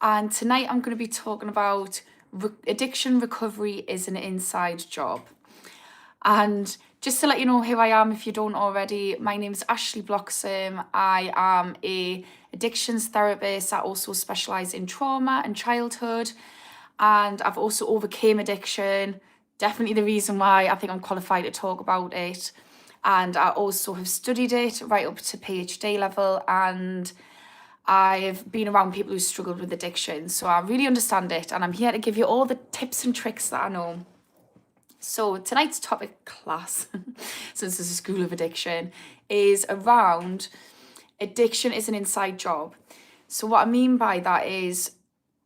And tonight I'm going to be talking about addiction recovery is an inside job. And just to let you know who I am, if you don't already, my name's Ashley Bloxham. I am a addictions therapist. I also specialise in trauma and childhood, and I've also overcame addiction. Definitely the reason why I think I'm qualified to talk about it. And I also have studied it right up to PhD level, and I've been around people who struggled with addiction, so I really understand it, and I'm here to give you all the tips and tricks that I know. So tonight's topic, class, since it's a school of addiction, is around addiction is an inside job. So what I mean by that is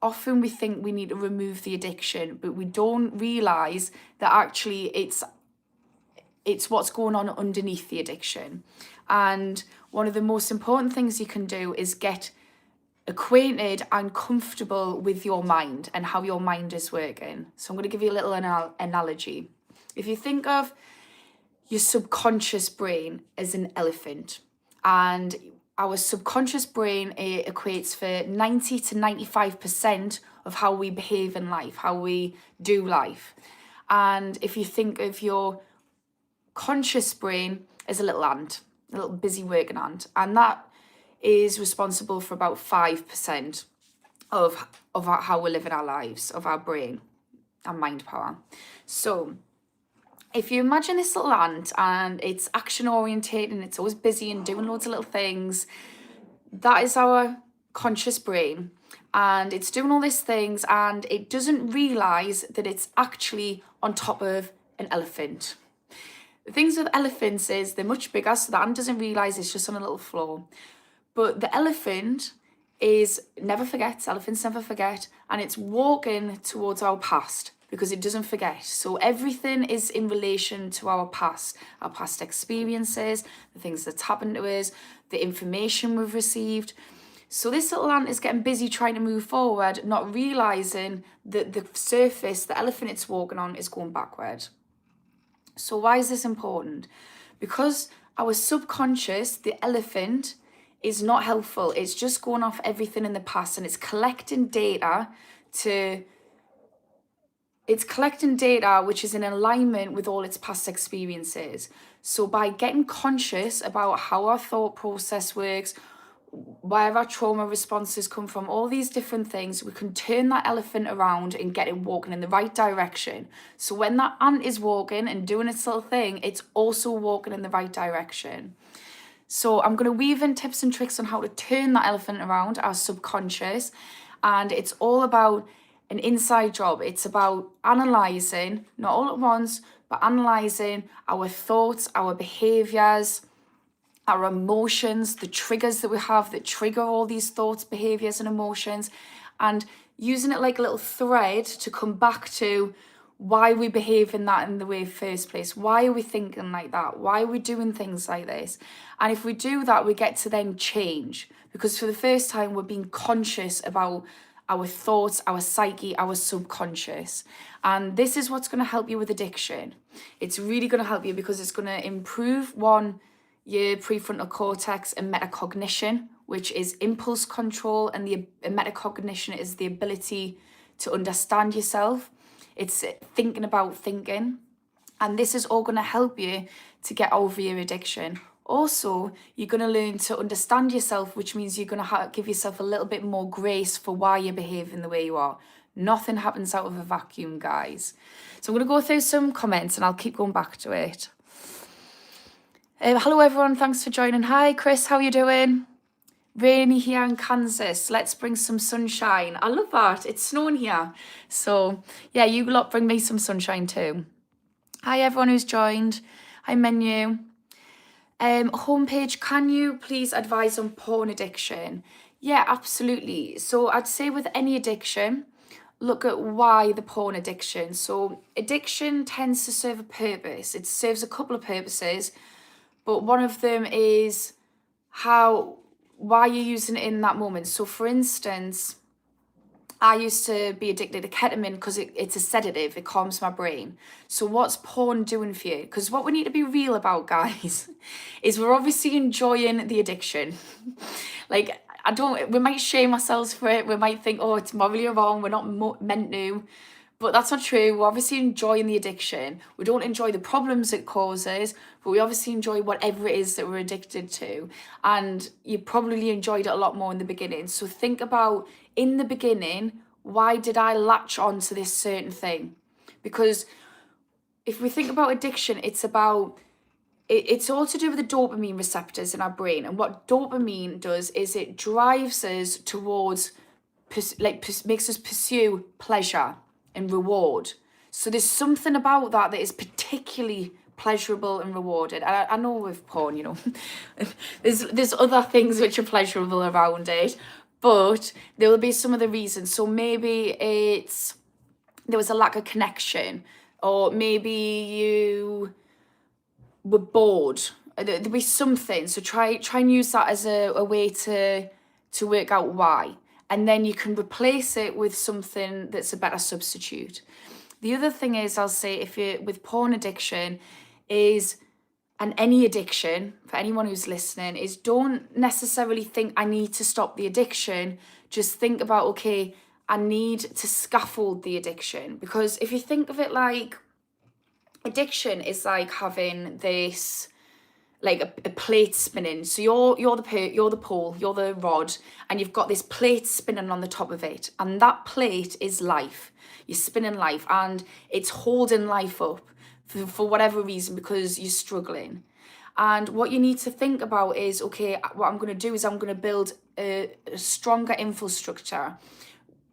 often we think we need to remove the addiction, but we don't realise that actually it's what's going on underneath the addiction. And one of the most important things you can do is get acquainted and comfortable with your mind and how your mind is working. So I'm going to give you a little analogy. If you think of your subconscious brain as an elephant, and our subconscious brain equates for 90 to 95% of how we behave in life, how we do life. And if you think of your conscious brain as a little ant, a little busy working ant, and that is responsible for about 5% of how we're living our lives, of our brain and mind power. So if you imagine this little ant and it's action orientated and it's always busy and doing loads of little things, that is our conscious brain, and it's doing all these things and it doesn't realize that it's actually on top of an elephant. The things with elephants is they're much bigger, so the ant doesn't realize it's just on a little floor. But the elephant elephants never forget, and it's walking towards our past because it doesn't forget. So everything is in relation to our past experiences, the things that's happened to us, the information we've received. So this little ant is getting busy trying to move forward, not realizing that the surface, the elephant it's walking on, is going backward. So why is this important? Because our subconscious, the elephant, is not helpful. It's just going off everything in the past, and it's collecting data which is in alignment with all its past experiences. So by getting conscious about how our thought process works, where our trauma responses come from, all these different things, we can turn that elephant around and get it walking in the right direction. So when that ant is walking and doing its little thing, it's also walking in the right direction. So I'm going to weave in tips and tricks on how to turn that elephant around, our subconscious. And it's all about an inside job. It's about analysing, not all at once, but analysing our thoughts, our behaviours, our emotions, the triggers that we have that trigger all these thoughts, behaviours and emotions, and using it like a little thread to come back to why we behave in that in the way first place. Why are we thinking like that? Why are we doing things like this? And if we do that, we get to then change, because for the first time we're being conscious about our thoughts, our psyche, our subconscious. And this is what's going to help you with addiction. It's really going to help you because it's going to improve your prefrontal cortex and metacognition, which is impulse control, and the metacognition is the ability to understand yourself. It's thinking about thinking, and this is all going to help you to get over your addiction. Also, you're going to learn to understand yourself, which means you're going to give yourself a little bit more grace for why you're behaving the way you are. Nothing happens out of a vacuum, guys. So I'm going to go through some comments and I'll keep going back to it. Hello everyone, thanks for joining. Hi Chris, how are you doing? Rainy here in Kansas. Let's bring some sunshine. I love that. It's snowing here. So yeah, you lot bring me some sunshine too. Hi everyone who's joined. Hi menu. Homepage, can you please advise on porn addiction? Yeah, absolutely. So I'd say with any addiction, look at why the porn addiction. So addiction tends to serve a purpose. It serves a couple of purposes, but one of them is why you're using it in that moment. So for instance, I used to be addicted to ketamine because it's a sedative. It calms my brain. So what's porn doing for you? Because what we need to be real about, guys, is we're obviously enjoying the addiction. Like, we might shame ourselves for it. We might think, oh, it's morally wrong. We're not meant to. But that's not true. We're obviously enjoying the addiction. We don't enjoy the problems it causes, but we obviously enjoy whatever it is that we're addicted to. And you probably enjoyed it a lot more in the beginning. So think about, in the beginning, why did I latch on to this certain thing? Because if we think about addiction, it's all to do with the dopamine receptors in our brain. And what dopamine does is it drives us towards, makes us pursue pleasure and reward. So there's something about that is particularly pleasurable and rewarded. And I know with porn, you know, there's other things which are pleasurable around it, but there will be some of the reasons. So maybe there was a lack of connection, or maybe you were bored. There'll be something. So try and use that as a way to work out why. And then you can replace it with something that's a better substitute. The other thing is, I'll say, if you're with porn addiction, and any addiction, for anyone who's listening, is don't necessarily think I need to stop the addiction. Just think about, okay, I need to scaffold the addiction. Because if you think of it like, addiction is like having this, like a plate spinning. So you're the pole, you're the rod, and you've got this plate spinning on the top of it. And that plate is life. You're spinning life, and it's holding life up for whatever reason, because you're struggling. And what you need to think about is, okay, what I'm going to do is I'm going to build a stronger infrastructure.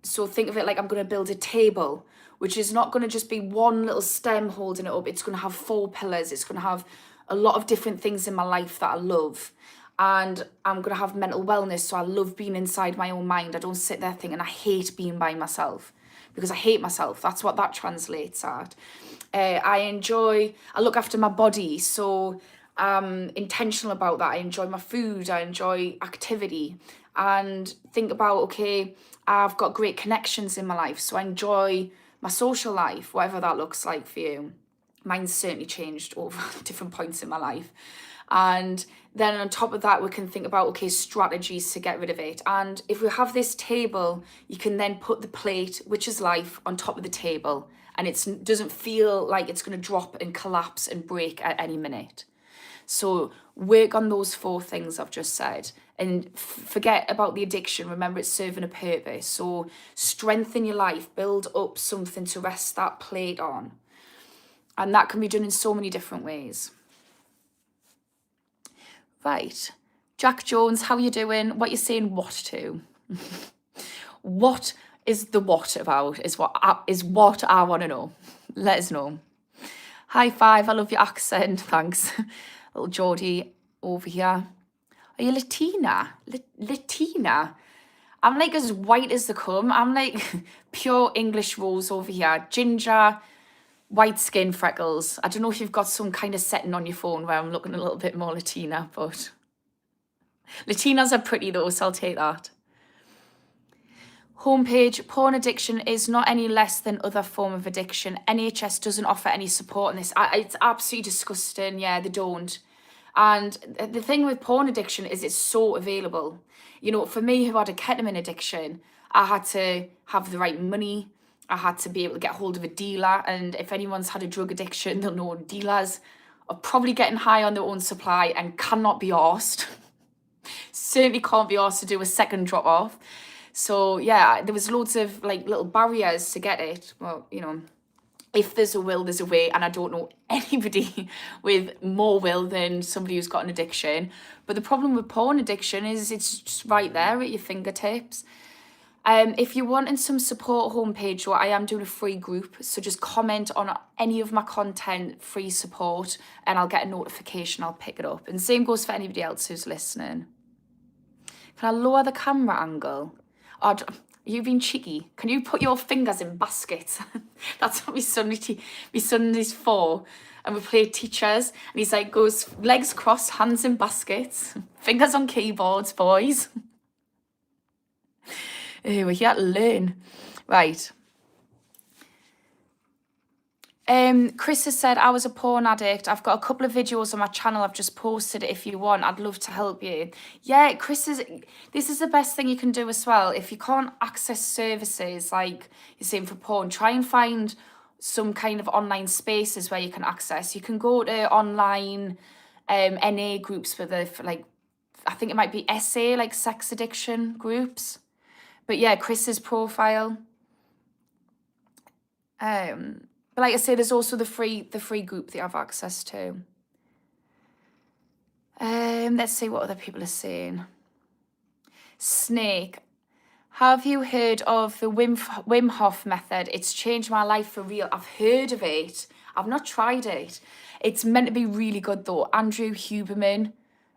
So think of it like I'm going to build a table, which is not going to just be one little stem holding it up. It's going to have 4 pillars. It's going to have a lot of different things in my life that I love. And I'm going to have mental wellness. So I love being inside my own mind. I don't sit there thinking I hate being by myself, because I hate myself. That's what that translates at. I look after my body. So I'm intentional about that. I enjoy my food. I enjoy activity. And think about, okay, I've got great connections in my life. So I enjoy my social life, whatever that looks like for you. Mine's certainly changed over different points in my life. And then on top of that, we can think about, okay, strategies to get rid of it. And if we have this table, you can then put the plate, which is life, on top of the table. And it doesn't feel like it's going to drop and collapse and break at any minute. So work on those 4 things I've just said. And forget about the addiction. Remember, it's serving a purpose. So strengthen your life. Build up something to rest that plate on. And that can be done in so many different ways. Right. Jack Jones, how you doing? What you saying what to? What is the what about? Is what I want to know. Let us know. High five. I love your accent. Thanks. Little Geordie over here. Are you Latina? Latina? I'm like as white as they come. I'm like pure English rose over here. Ginger, white skin, freckles. I don't know if you've got some kind of setting on your phone where I'm looking a little bit more Latina, but Latinas are pretty though, so I'll take that. Homepage, porn addiction is not any less than other form of addiction. NHS doesn't offer any support in this. It's absolutely disgusting. Yeah, they don't. And the thing with porn addiction is it's so available. You know, for me who had a ketamine addiction, I had to have the right money. I had to be able to get hold of a dealer. And if anyone's had a drug addiction, they'll know dealers are probably getting high on their own supply and cannot be arsed. Certainly can't be arsed to do a second drop off. So yeah, there was loads of like little barriers to get it. Well, you know, if there's a will, there's a way. And I don't know anybody with more will than somebody who's got an addiction. But the problem with porn addiction is it's just right there at your fingertips. If you're wanting some support, homepage, or I am doing a free group, so just comment on any of my content, free support, and I'll get a notification, I'll pick it up. And same goes for anybody else who's listening. Can I lower the camera angle? Oh, you've been cheeky. Can you put your fingers in baskets? That's what my son is for. And we play teachers, and he's like, goes legs crossed, hands in baskets, fingers on keyboards, boys. We're here to learn. Right. Chris has said, I was a porn addict. I've got a couple of videos on my channel. I've just posted it if you want. I'd love to help you. Yeah, this is the best thing you can do as well. If you can't access services like you're saying for porn, try and find some kind of online spaces where you can access. You can go to online NA groups for like, I think it might be SA, like sex addiction groups. But yeah, Chris's profile. But like I say, there's also the free group that you have access to. Let's see what other people are saying. Snake. Have you heard of the Wim Hof method? It's changed my life for real. I've heard of it. I've not tried it. It's meant to be really good though. Andrew Huberman,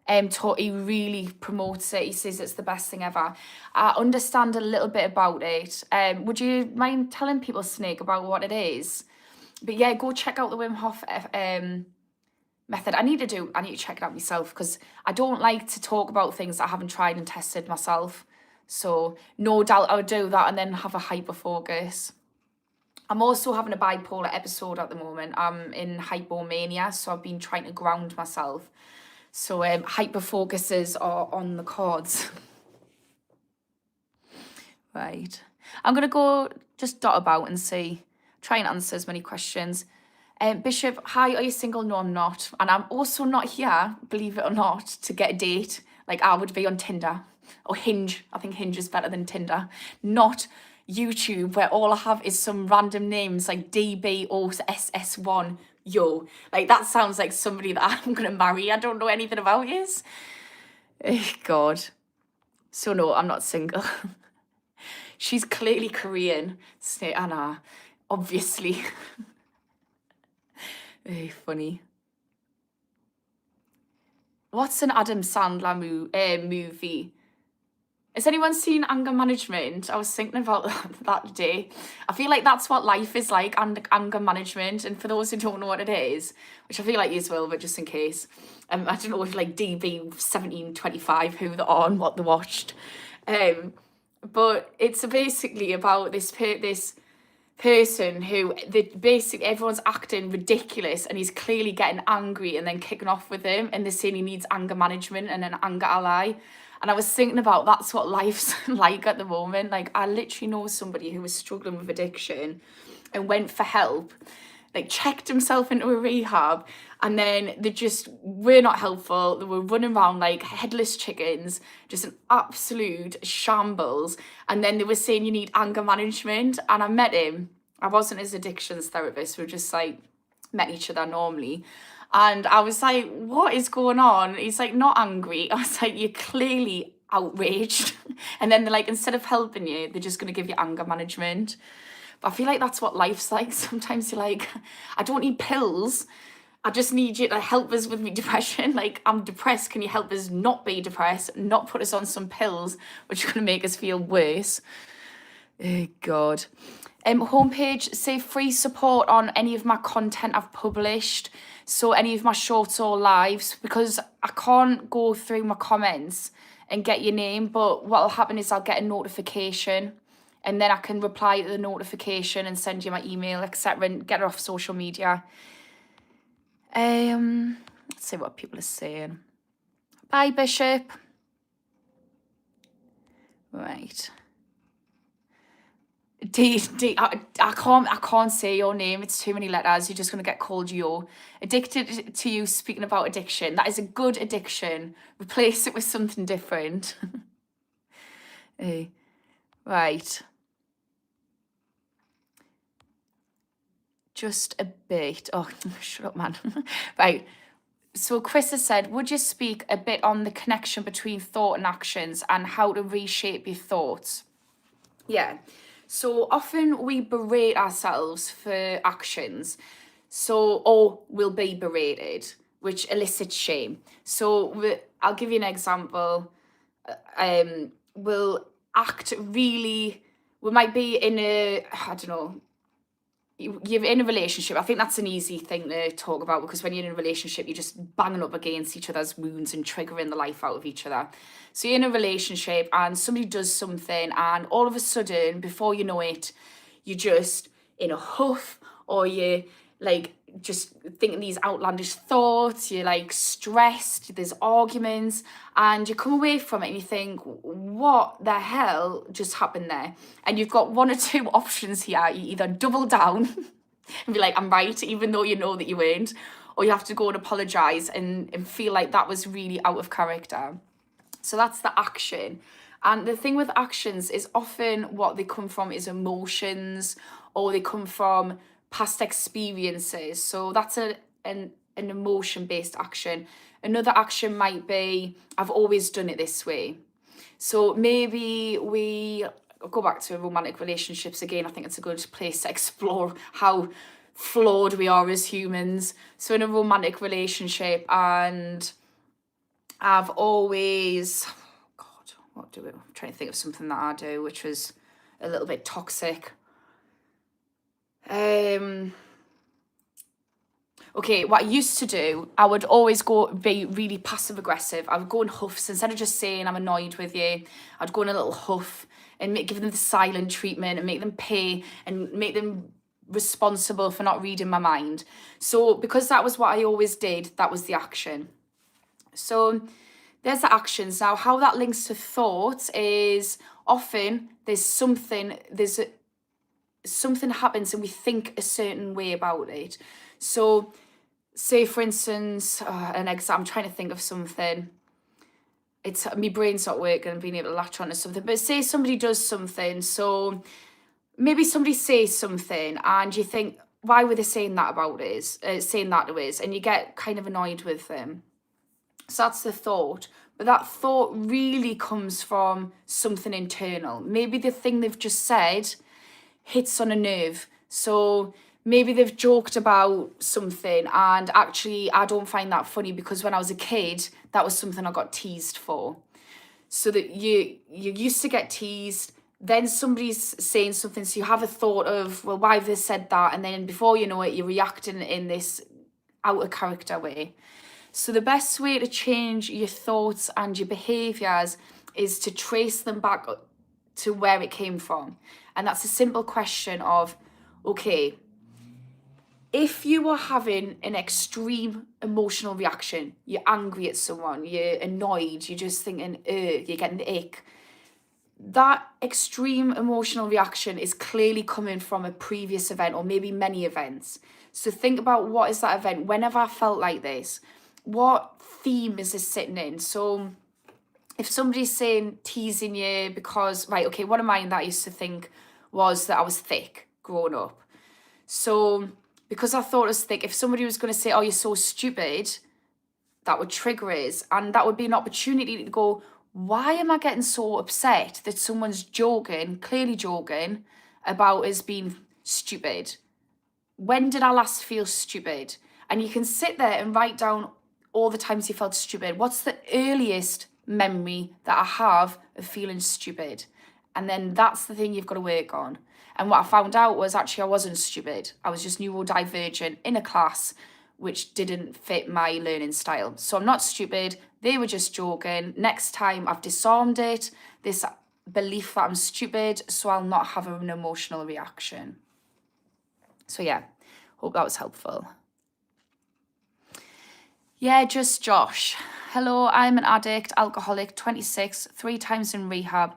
he really promotes it. He says it's the best thing ever. I understand a little bit about it. Would you mind telling people, Snake, about what it is? But yeah, go check out the Wim Hof method. I need to check it out myself because I don't like to talk about things that I haven't tried and tested myself. So no doubt I'll do that and then have a hyper focus. I'm also having a bipolar episode at the moment. I'm in hypomania, so I've been trying to ground myself. So hyper focuses are on the cards. Right. I'm going to go just dot about and see. Try and answer as many questions. Bishop, hi, are you single? No, I'm not. And I'm also not here, believe it or not, to get a date like I would be on Tinder or Hinge. I think Hinge is better than Tinder. Not YouTube, where all I have is some random names like DB or SS1. Yo, like that sounds like somebody that I'm going to marry. I don't know anything about yous. God. So no, I'm not single. She's clearly Korean. Say Anna. Obviously. Very funny. What's an Adam Sandler movie? Has anyone seen Anger Management? I was thinking about that today. I feel like that's what life is like, anger management. And for those who don't know what it is, which I feel like you will, but just in case, I don't know if like DB 1725 who they're on, what they watched. But it's basically about this person who basically everyone's acting ridiculous and he's clearly getting angry and then kicking off with him, and they're saying he needs anger management and an anger ally. And I was thinking about that's what life's like at the moment. Like I literally know somebody who was struggling with addiction and went for help, like checked himself into a rehab, and then they just were not helpful. They were running around like headless chickens, just an absolute shambles. And then they were saying you need anger management. And I met him. I wasn't his addictions therapist. We just like met each other normally. And I was like, what is going on? He's like, not angry. I was like, you're clearly outraged. And then they're like, instead of helping you, they're just going to give you anger management. But I feel like that's what life's like. Sometimes you're like, I don't need pills. I just need you to help us with my depression. Like, I'm depressed. Can you help us not be depressed? Not put us on some pills, which are going to make us feel worse. Oh, God. Homepage, say free support on any of my content I've published. So any of my shorts or lives, because I can't go through my comments and get your name. But what'll happen is I'll get a notification. And then I can reply to the notification and send you my email, etc. and get it off social media. Let's see what people are saying. Bye, Bishop. Right. I can't say your name. It's too many letters. You're just going to get called yo. Addicted to you, speaking about addiction. That is a good addiction. Replace it with something different. Right. Just a bit. Oh, shut up, man. Right. So Chris has said, would you speak a bit on the connection between thought and actions and how to reshape your thoughts? Yeah. So often we berate ourselves for actions. Or we'll be berated, which elicits shame. So I'll give you an example. We'll act really, we might be in you're in a relationship. I think that's an easy thing to talk about, because when you're in a relationship, you're just banging up against each other's wounds and triggering the life out of each other. So you're in a relationship and somebody does something, and all of a sudden, before you know it, you're just in a huff, or you're like just thinking these outlandish thoughts, you're like stressed, there's arguments, and you come away from it and you think, what the hell just happened there? And you've got one or two options here. You either double down and be like, I'm right, even though you know that you weren't, or you have to go and apologise and feel like that was really out of character. So that's the action. And the thing with actions is often what they come from is emotions, or they come from past experiences. So that's an emotion-based action. Another action might be, I've always done it this way. So maybe I'll go back to romantic relationships again. I think it's a good place to explore how flawed we are as humans. So in a romantic relationship, and I've always, I'm trying to think of something that I do which was a little bit toxic. Okay, what I used to do, I would always be really passive aggressive. I would go in huffs. Instead of just saying I'm annoyed with you, I'd go in a little huff and give them the silent treatment and make them pay and make them responsible for not reading my mind. So because that was what I always did, that was the action. So there's the actions. Now, how that links to thoughts is often something happens and we think a certain way about it. So say, for instance, I'm trying to think of something. My brain's not working and being able to latch on to something. But say somebody does something. So maybe somebody says something and you think, why were they saying that about us? Saying that to us, and you get kind of annoyed with them. So that's the thought. But that thought really comes from something internal. Maybe the thing they've just said hits on a nerve. So maybe they've joked about something and actually I don't find that funny because when I was a kid, that was something I got teased for. So that you used to get teased, then somebody's saying something, so you have a thought of, well, why have they said that? And then before you know it, you're reacting in this out of character way. So the best way to change your thoughts and your behaviours is to trace them back to where it came from. And that's a simple question of, okay, if you were having an extreme emotional reaction, you're angry at someone, you're annoyed, you're just thinking, you're getting the ick. That extreme emotional reaction is clearly coming from a previous event or maybe many events. So think about, what is that event? When have I felt like this? What theme is this sitting in? So if somebody's saying, teasing you because, right, okay, one of mine that I used to think was that I was thick growing up. So because I thought I was thick, if somebody was going to say, oh, you're so stupid, that would trigger us. And that would be an opportunity to go, why am I getting so upset that someone's clearly joking about us being stupid? When did I last feel stupid? And you can sit there and write down all the times you felt stupid. What's the earliest memory that I have of feeling stupid? And then that's the thing you've got to work on. And what I found out was actually I wasn't stupid. I was just neurodivergent in a class which didn't fit my learning style. So I'm not stupid. They were just joking. Next time I've disarmed it, this belief that I'm stupid, so I'll not have an emotional reaction. So yeah, hope that was helpful. Yeah, just Josh. Hello, I'm an addict, alcoholic, 26, 3 times in rehab.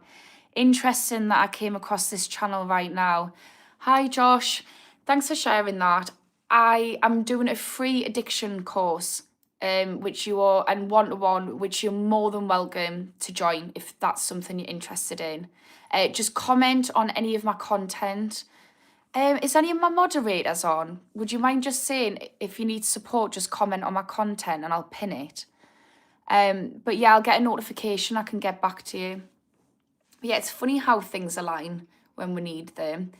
Interesting that I came across this channel right now. Hi, Josh. Thanks for sharing that. I am doing a free addiction course, which you are, and one-to-one, which you're more than welcome to join if that's something you're interested in. Just comment on any of my content. Is any of my moderators on? Would you mind just saying, if you need support, just comment on my content and I'll pin it. But yeah, I'll get a notification. I can get back to you. But yeah, it's funny how things align when we need them.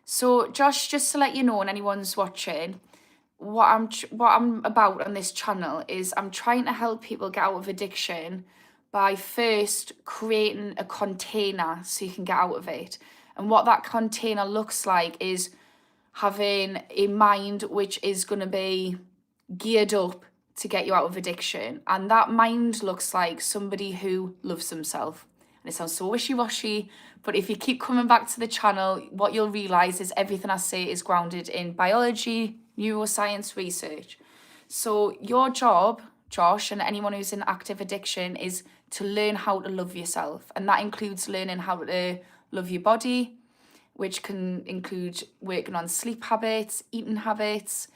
So Josh, just to let you know, and anyone's watching, what I'm about on this channel is I'm trying to help people get out of addiction by first creating a container so you can get out of it. And what that container looks like is having a mind which is going to be geared up to get you out of addiction. And that mind looks like somebody who loves themselves. And it sounds so wishy-washy, but if you keep coming back to the channel, what you'll realise is everything I say is grounded in biology, neuroscience research. So your job, Josh, and anyone who's in active addiction is to learn how to love yourself. And that includes learning how to love your body, which can include working on sleep habits, eating habits,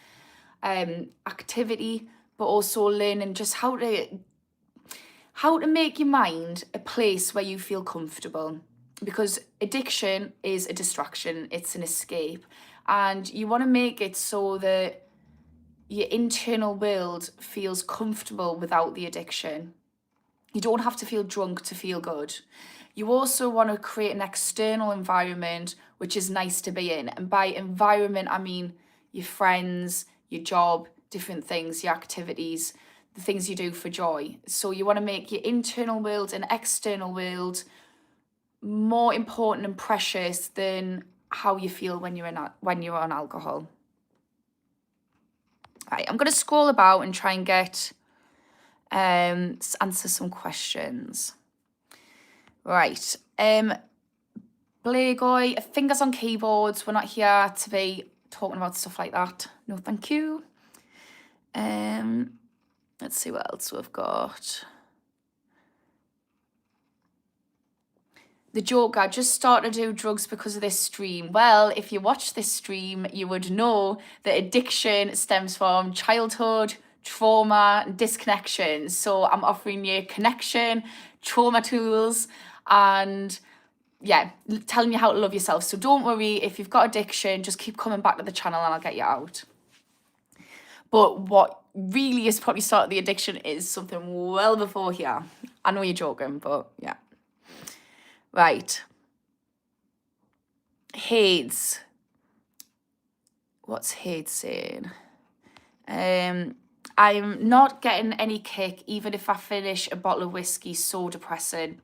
activity, but also learning just how to make your mind a place where you feel comfortable. Because addiction is a distraction, it's an escape. And you want to make it so that your internal world feels comfortable without the addiction. You don't have to feel drunk to feel good. You also want to create an external environment which is nice to be in. And by environment, I mean your friends, your job, different things, your activities, the things you do for joy. So you want to make your internal world and external world more important and precious than how you feel when you're on alcohol. Right, I'm going to scroll about and try and get answer some questions. Right. Blagoy, fingers on keyboards. We're not here to be talking about stuff like that. No, thank you. Let's see what else we've got. The Joker just started to do drugs because of this stream. Well, if you watch this stream, you would know that addiction stems from childhood, trauma, and disconnection. So I'm offering you connection, trauma tools, and yeah, telling you how to love yourself. So don't worry, if you've got addiction, just keep coming back to the channel and I'll get you out. But what really has probably started the addiction is something well before here. I know you're joking, but yeah. Right. Hades. What's Hades saying? I'm not getting any kick even if I finish a bottle of whiskey. So depressing.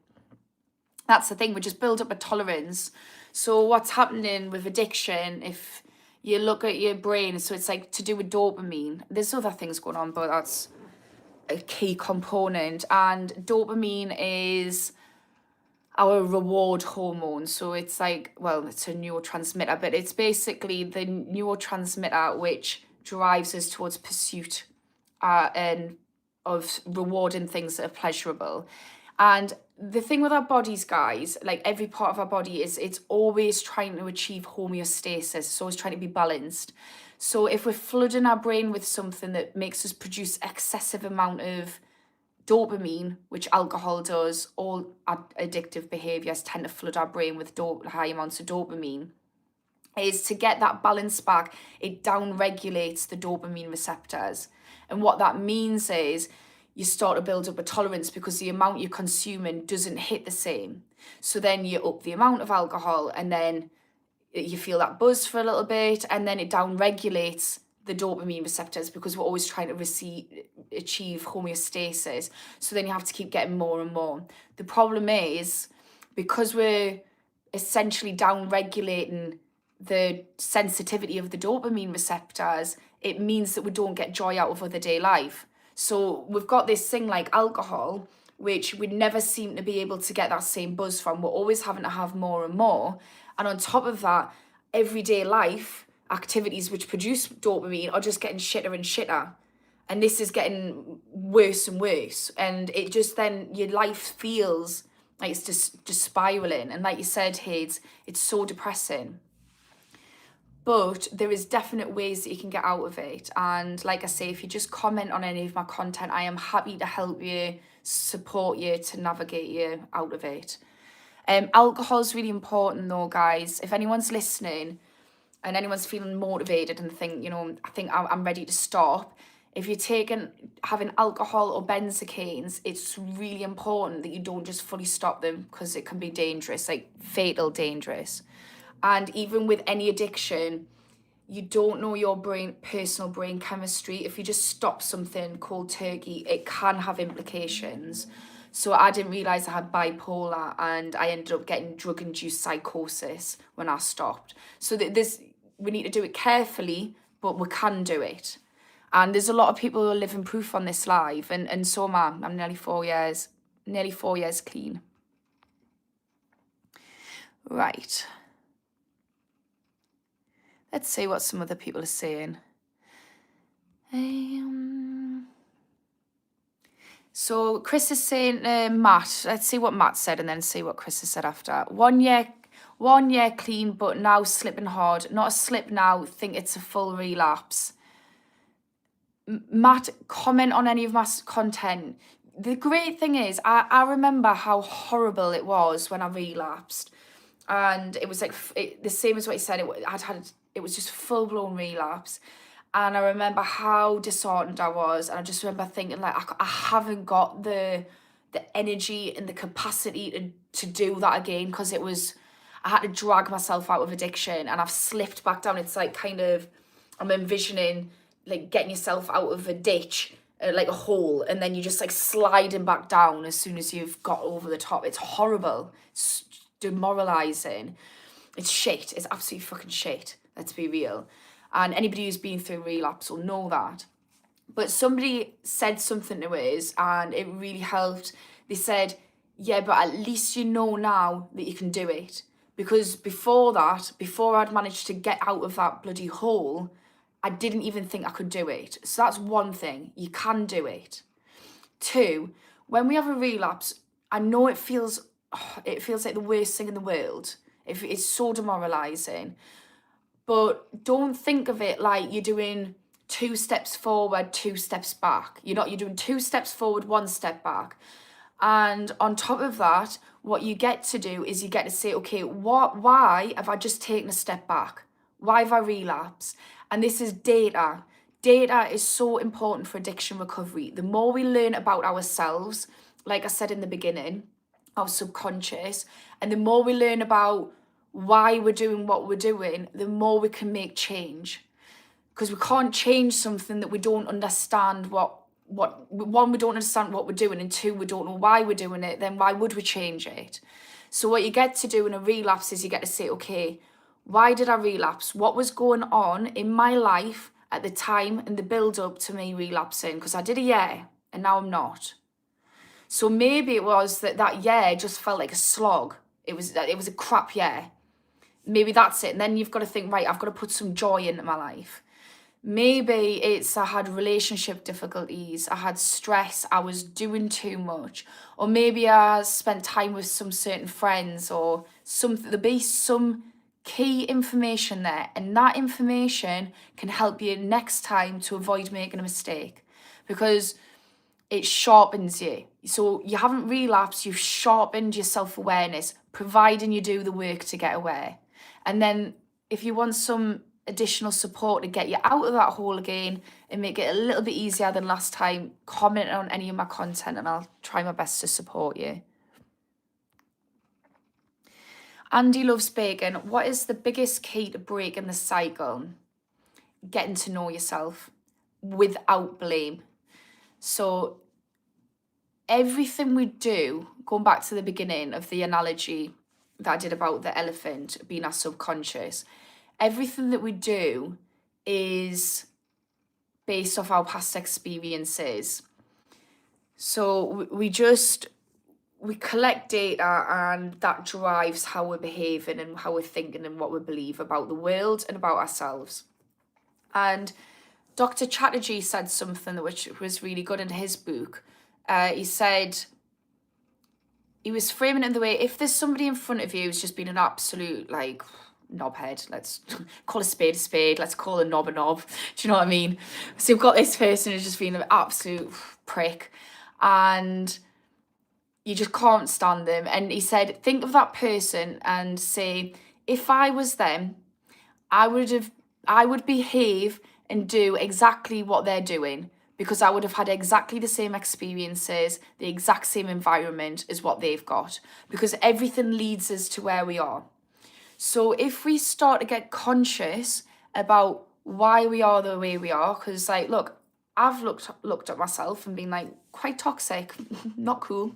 That's the thing, we just build up a tolerance. So what's happening with addiction, if you look at your brain, so it's like to do with dopamine. There's other things going on, but that's a key component. And dopamine is our reward hormone. So it's like, well, it's a neurotransmitter, but it's basically the neurotransmitter which drives us towards pursuit and of rewarding things that are pleasurable. And the thing with our bodies, guys, like every part of our body it's always trying to achieve homeostasis. It's always trying to be balanced. So if we're flooding our brain with something that makes us produce excessive amount of dopamine, which alcohol does, all addictive behaviors tend to flood our brain with high amounts of dopamine, is to get that balance back, it down-regulates the dopamine receptors. And what that means is you start to build up a tolerance because the amount you're consuming doesn't hit the same. So then you up the amount of alcohol and then you feel that buzz for a little bit and then it down-regulates the dopamine receptors because we're always trying to achieve homeostasis. So then you have to keep getting more and more. The problem is because we're essentially down-regulating the sensitivity of the dopamine receptors, it means that we don't get joy out of other-day life. So we've got this thing like alcohol, which we never seem to be able to get that same buzz from. We're always having to have more and more. And on top of that, everyday life activities which produce dopamine are just getting shitter and shitter. And this is getting worse and worse. And it just then, your life feels like it's just spiraling. And like you said, Hades, it's so depressing. But there is definite ways that you can get out of it. And like I say, if you just comment on any of my content, I am happy to help you, support you to navigate you out of it. Alcohol is really important though, guys. If anyone's listening and anyone's feeling motivated and think, I think I'm ready to stop, if you're having alcohol or benzocaines, it's really important that you don't just fully stop them because it can be dangerous, like fatal dangerous. And even with any addiction, you don't know your personal brain chemistry. If you just stop something cold turkey, it can have implications. So I didn't realise I had bipolar and I ended up getting drug-induced psychosis when I stopped. So we need to do it carefully, but we can do it. And there's a lot of people who are living proof on this live, and so am I. I'm nearly 4 years clean. Right. Let's see what some other people are saying. So Chris is saying, Matt, let's see what Matt said and then see what Chris has said after. 1 year clean, but now slipping hard. Not a slip now, think it's a full relapse. Matt, comment on any of my content. The great thing is, I remember how horrible it was when I relapsed. And it was like the same as what he said. It was just full blown relapse, and I remember how disheartened I was, and I just remember thinking like I haven't got the energy and the capacity to do that again, because I had to drag myself out of addiction, and I've slipped back down. It's like kind of, I'm envisioning like getting yourself out of a ditch, like a hole, and then you just like sliding back down as soon as you've got over the top. It's horrible. It's demoralizing. It's shit. It's absolutely fucking shit. Let's be real. And anybody who's been through relapse will know that. But somebody said something to us and it really helped. They said, yeah, but at least you know now that you can do it. Because before that, before I'd managed to get out of that bloody hole, I didn't even think I could do it. So that's one thing. You can do it. 2, when we have a relapse, I know it feels like the worst thing in the world. It's so demoralizing. But don't think of it like you're doing 2 steps forward, 2 steps back. You're doing 2 steps forward, 1 step back. And on top of that, what you get to do is you get to say, okay, why have I just taken a step back? Why have I relapsed? And this is data. Data is so important for addiction recovery. The more we learn about ourselves, like I said in the beginning, our subconscious, and the more we learn about why we're doing what we're doing, the more we can make change. Because we can't change something that we don't understand one, we don't understand what we're doing, and 2, we don't know why we're doing it. Then why would we change it? So what you get to do in a relapse is you get to say, okay, why did I relapse? What was going on in my life at the time and the build up to me relapsing? Because I did a year and now I'm not. So maybe it was that year just felt like a slog. It was a crap year. Maybe that's it. And then you've got to think, right, I've got to put some joy into my life. Maybe it's I had relationship difficulties, I had stress, I was doing too much. Or maybe I spent time with some certain friends or something. There'll be some key information there. And that information can help you next time to avoid making a mistake. Because it sharpens you. So you haven't relapsed, you've sharpened your self-awareness, providing you do the work to get aware. And then if you want some additional support to get you out of that hole again and make it a little bit easier than last time, comment on any of my content and I'll try my best to support you. Andy loves bacon. What is the biggest key to breaking the cycle? Getting to know yourself without blame. So everything we do, going back to the beginning of the analogy that I did about the elephant being our subconscious, everything that we do is based off our past experiences. So we collect data and that drives how we're behaving and how we're thinking and what we believe about the world and about ourselves. And Dr. Chatterjee said something which was really good in his book. He said, he was framing it in the way, if there's somebody in front of you who's just been an absolute like knobhead, let's call a spade, let's call a knob. Do you know what I mean? So you've got this person who's just been an absolute prick and you just can't stand them. And he said, think of that person and say, if I was them, I would behave and do exactly what they're doing, because I would have had exactly the same experiences, the exact same environment as what they've got, because everything leads us to where we are. So if we start to get conscious about why we are the way we are, because like, look, I've looked at myself and been like, quite toxic, not cool,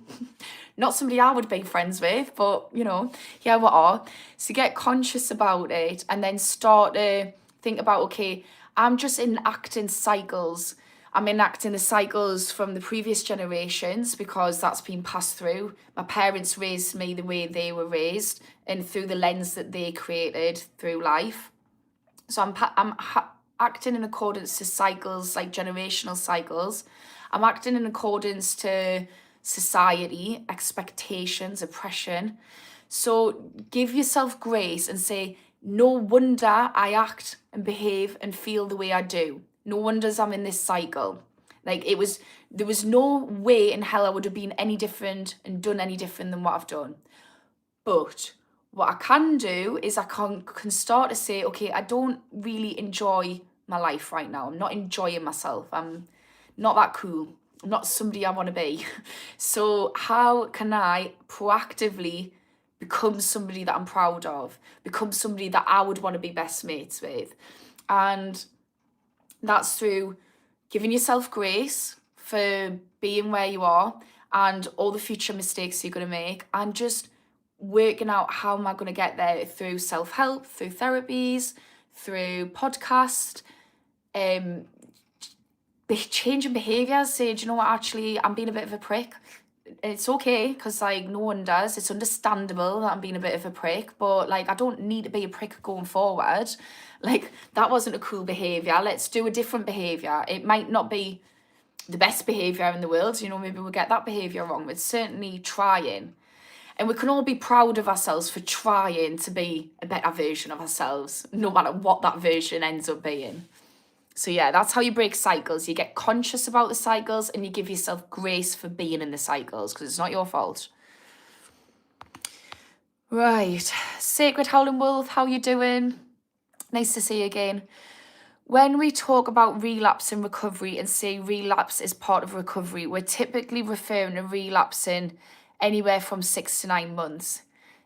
not somebody I would be friends with, but you know, yeah, what are. So get conscious about it and then start to think about, okay, I'm just enacting cycles. I'm enacting the cycles from the previous generations because that's been passed through. My parents raised me the way they were raised and through the lens that they created through life. So acting in accordance to cycles, like generational cycles. I'm acting in accordance to society, expectations, oppression. So give yourself grace and say, no wonder I act and behave and feel the way I do. No wonders I'm in this cycle. Like there was no way in hell I would have been any different and done any different than what I've done. But what I can do is I can start to say, okay, I don't really enjoy my life right now. I'm not enjoying myself. I'm not that cool. I'm not somebody I want to be. So how can I proactively become somebody that I'm proud of, become somebody that I would want to be best mates with? And that's through giving yourself grace for being where you are and all the future mistakes you're going to make, and just working out how am I going to get there through self-help, through therapies, through podcast, changing behaviours. Say, do you know what, actually I'm being a bit of a prick. It's okay, because like no one does. It's understandable that I'm being a bit of a prick, but like I don't need to be a prick going forward. Like that wasn't a cool behaviour. Let's do a different behaviour. It might not be the best behaviour in the world, you know, maybe we'll get that behaviour wrong, but certainly trying. And we can all be proud of ourselves for trying to be a better version of ourselves, no matter what that version ends up being. So yeah, that's how you break cycles. You get conscious about the cycles and you give yourself grace for being in the cycles, because it's not your fault. Right, Sacred Howling Wolf, how you doing? Nice to see you again. When we talk about relapse and recovery and say relapse is part of recovery, we're typically referring to relapsing anywhere from 6 to 9 months.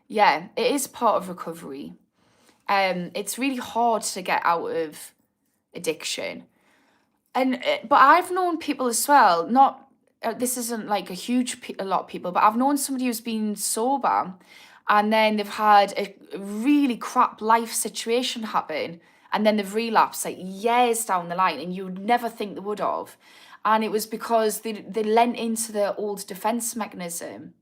Yeah, it is part of recovery. It's really hard to get out of addiction. But I've known people as well, not this isn't like a lot of people, but I've known somebody who's been sober and then they've had a really crap life situation happen, and then they've relapsed like years down the line, and you would never think they would have. And it was because they lent into their old defense mechanism,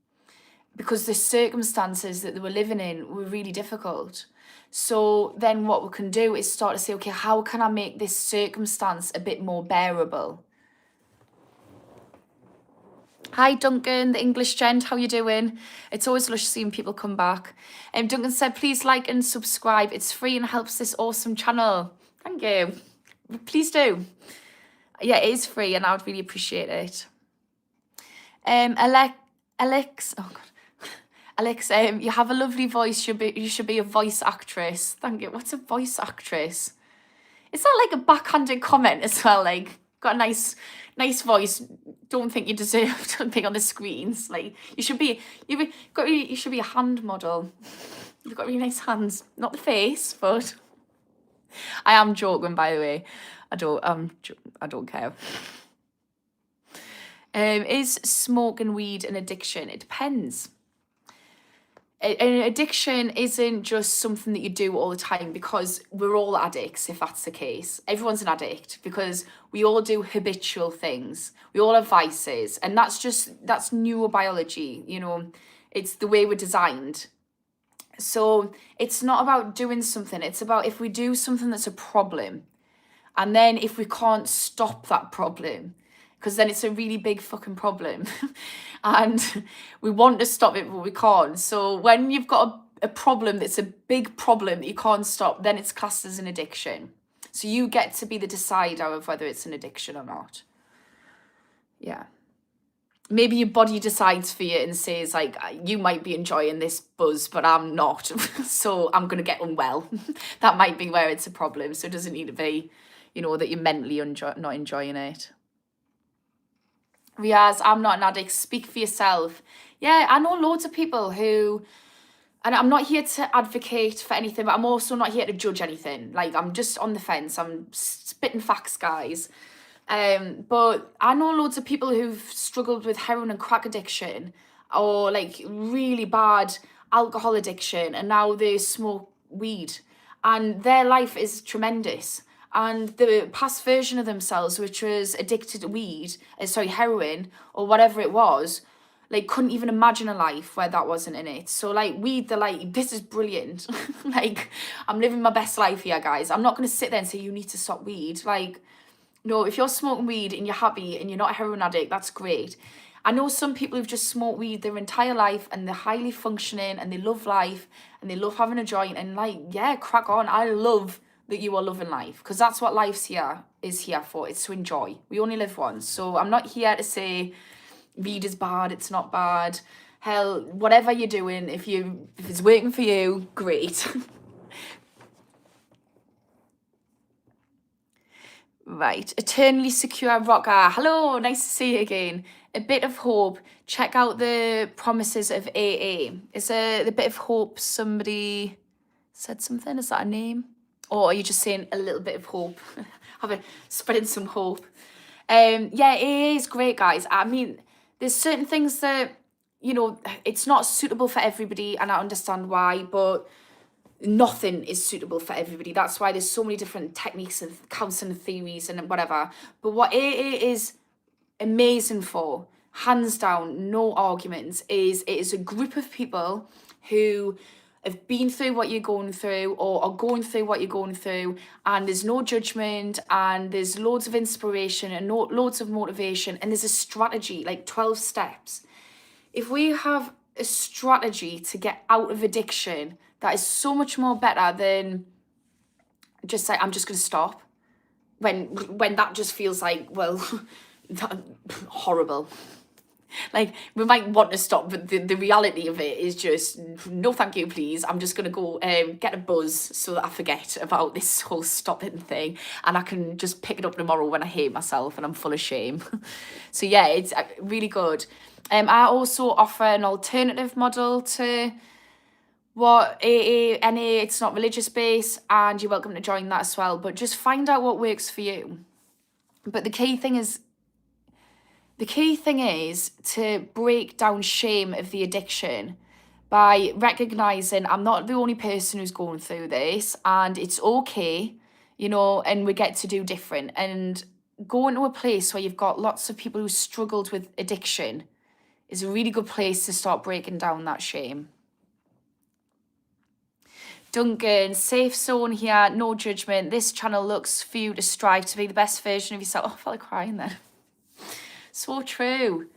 because the circumstances that they were living in were really difficult. So then what we can do is start to say, okay, how can I make this circumstance a bit more bearable? Hi Duncan, the English gent, how you doing? It's always lush seeing people come back. Duncan said, please like and subscribe. It's free and helps this awesome channel. Thank you. Please do. Yeah, it is free and I would really appreciate it. Alex, oh God. Alex, you have a lovely voice. You should be a voice actress. Thank you. What's a voice actress? Is that like a backhanded comment as well? Like, got a nice voice. Don't think you deserve to be on the screens. Like, you should be a hand model. You've got really nice hands. Not the face, but I am joking, by the way. I don't care. Is smoking weed an addiction? It depends. An addiction isn't just something that you do all the time, because we're all addicts, if that's the case. Everyone's an addict because we all do habitual things. We all have vices, and that's neurobiology, you know. It's the way we're designed. So it's not about doing something. It's about if we do something that's a problem, and then if we can't stop that problem, because then it's a really big fucking problem and we want to stop it, but we can't. So when you've got a problem that's a big problem that you can't stop, then it's classed as an addiction. So you get to be the decider of whether it's an addiction or not. Yeah. Maybe your body decides for you and says, like, you might be enjoying this buzz, but I'm not. So I'm going to get unwell. That might be where it's a problem. So it doesn't need to be, you know, that you're mentally not enjoying it. Riaz, I'm not an addict. Speak for yourself. Yeah, I know loads of people who, and I'm not here to advocate for anything, but I'm also not here to judge anything. Like, I'm just on the fence. I'm spitting facts, guys. But I know loads of people who've struggled with heroin and crack addiction, or like really bad alcohol addiction, and now they smoke weed, and their life is tremendous. And the past version of themselves, which was addicted to heroin or whatever it was, like couldn't even imagine a life where that wasn't in it. So like weed, they're like, this is brilliant. Like, I'm living my best life here, guys. I'm not going to sit there and say you need to stop weed. Like, no, if you're smoking weed and you're happy and you're not a heroin addict, that's great. I know some people who've just smoked weed their entire life and they're highly functioning and they love life and they love having a joint, and like, yeah, crack on. I love that you are loving life, because that's what life's here for. It's to enjoy. We only live once. So I'm not here to say weed is bad, it's not bad. Hell, whatever you're doing, if it's working for you, great. Right, eternally secure rocker. Hello, nice to see you again. A bit of hope. Check out the promises of AA. Is the bit of hope somebody said something? Is that a name? Or are you just saying a little bit of hope? Spreading some hope. Yeah, AA is great, guys. I mean, there's certain things that, you know, it's not suitable for everybody, and I understand why, but nothing is suitable for everybody. That's why there's so many different techniques of counselling theories and whatever. But what AA is amazing for, hands down, no arguments, is it is a group of people who have been through what you're going through or are going through what you're going through, and there's no judgment, and there's loads of inspiration and loads of motivation, and there's a strategy, like 12 steps. If we have a strategy to get out of addiction, that is so much more better than just say, I'm just going to stop. When that just feels like, well, horrible. Like, we might want to stop, but the reality of it is just, no thank you, please. I'm just going to go get a buzz so that I forget about this whole stopping thing, and I can just pick it up tomorrow when I hate myself and I'm full of shame. So yeah, it's really good. I also offer an alternative model to what AA, NA, it's not religious based, and you're welcome to join that as well. But just find out what works for you. But the key thing is to break down shame of the addiction by recognizing I'm not the only person who's going through this, and it's okay, you know, and we get to do different. And going to a place where you've got lots of people who struggled with addiction is a really good place to start breaking down that shame. Duncan, safe zone here, no judgment. This channel looks for you to strive to be the best version of yourself. Oh, I felt like crying then. So true.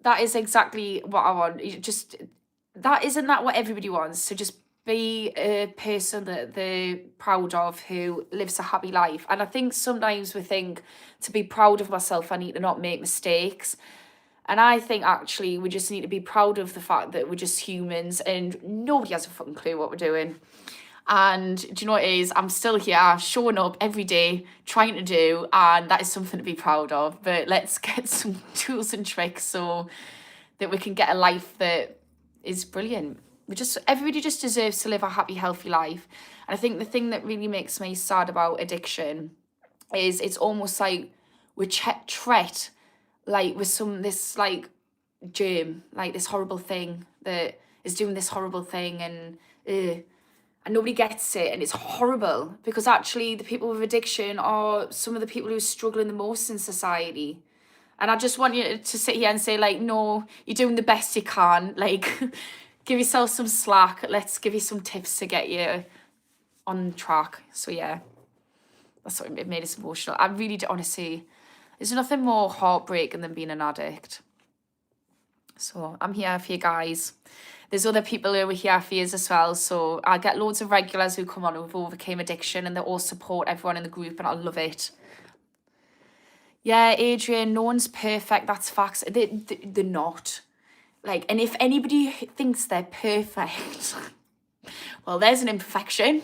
That is exactly what I want. Isn't that what everybody wants? So just be a person that they're proud of, who lives a happy life. And I think sometimes we think, to be proud of myself, I need to not make mistakes. And I think actually we just need to be proud of the fact that we're just humans and nobody has a fucking clue what we're doing. And do you know what it is? I'm still here, showing up every day, trying to do, and that is something to be proud of. But let's get some tools and tricks so that we can get a life that is brilliant. Everybody just deserves to live a happy, healthy life. And I think the thing that really makes me sad about addiction is it's almost like we're treat like with this like germ, like this horrible thing that is doing this horrible thing, and nobody gets it, and it's horrible, because actually the people with addiction are some of the people who are struggling the most in society. And I just want you to sit here and say, like, no, you're doing the best you can. Like, give yourself some slack. Let's give you some tips to get you on track. So yeah, that's what made us emotional. I really do, honestly, there's nothing more heartbreaking than being an addict. So I'm here for you guys. There's other people who are here for you as well. So I get loads of regulars who come on who've overcame addiction, and they all support everyone in the group, and I love it. Yeah, Adrian, no one's perfect. That's facts. They're not. Like, and if anybody thinks they're perfect, well, there's an imperfection.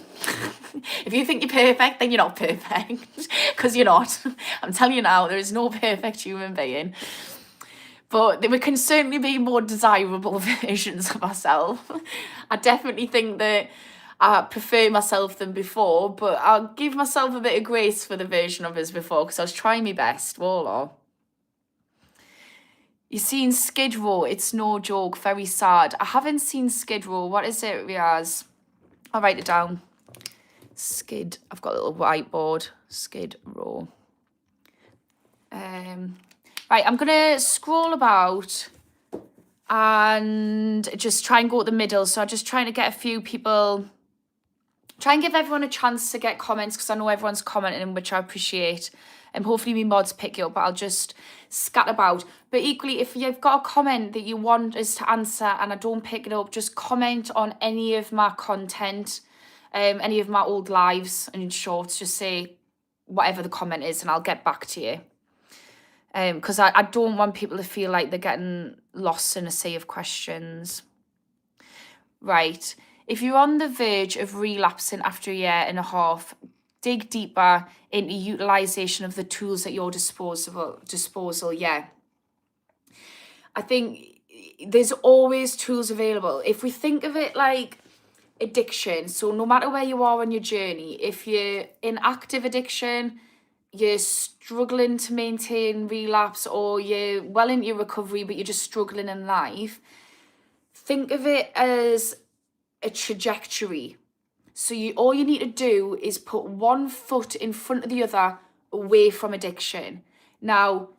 If you think you're perfect, then you're not perfect, because you're not. I'm telling you now, there is no perfect human being. But we can certainly be more desirable versions of ourselves. I definitely think that I prefer myself than before, but I'll give myself a bit of grace for the version of us before, because I was trying my best. Voila. You've seen Skid Row, it's no joke, very sad. I haven't seen Skid Row. What is it, Riaz? I'll write it down. Skid, I've got a little whiteboard. Skid Row. Right, I'm going to scroll about and just try and go to the middle. So I'm just trying to get a few people, try and give everyone a chance to get comments, because I know everyone's commenting, which I appreciate. And hopefully me mods pick it up, but I'll just scat about. But equally, if you've got a comment that you want us to answer and I don't pick it up, just comment on any of my content, any of my old lives and shorts. Just say whatever the comment is and I'll get back to you. Because I don't want people to feel like they're getting lost in a sea of questions. Right. If you're on the verge of relapsing after a year and a half, dig deeper into utilization of the tools at your disposal. Yeah. I think there's always tools available. If we think of it like addiction, so no matter where you are on your journey, if you're in active addiction, you're struggling to maintain relapse, or you're well into your recovery but you're just struggling in life, think of it as a trajectory. So all you need to do is put one foot in front of the other away from addiction. Now,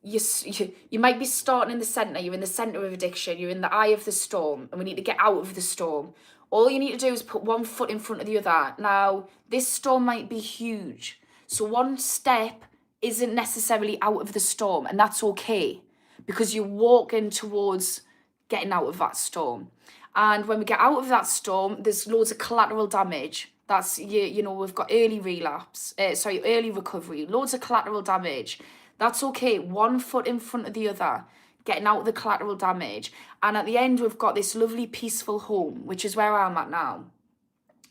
you might be starting in the centre. You're in the centre of addiction. You're in the eye of the storm, and we need to get out of the storm. All you need to do is put one foot in front of the other. Now, this storm might be huge. So one step isn't necessarily out of the storm, and that's okay, because you're walking towards getting out of that storm. And when we get out of that storm, there's loads of collateral damage. That's, we've got early recovery, loads of collateral damage. That's okay. One foot in front of the other, getting out of the collateral damage. And at the end, we've got this lovely, peaceful home, which is where I'm at now.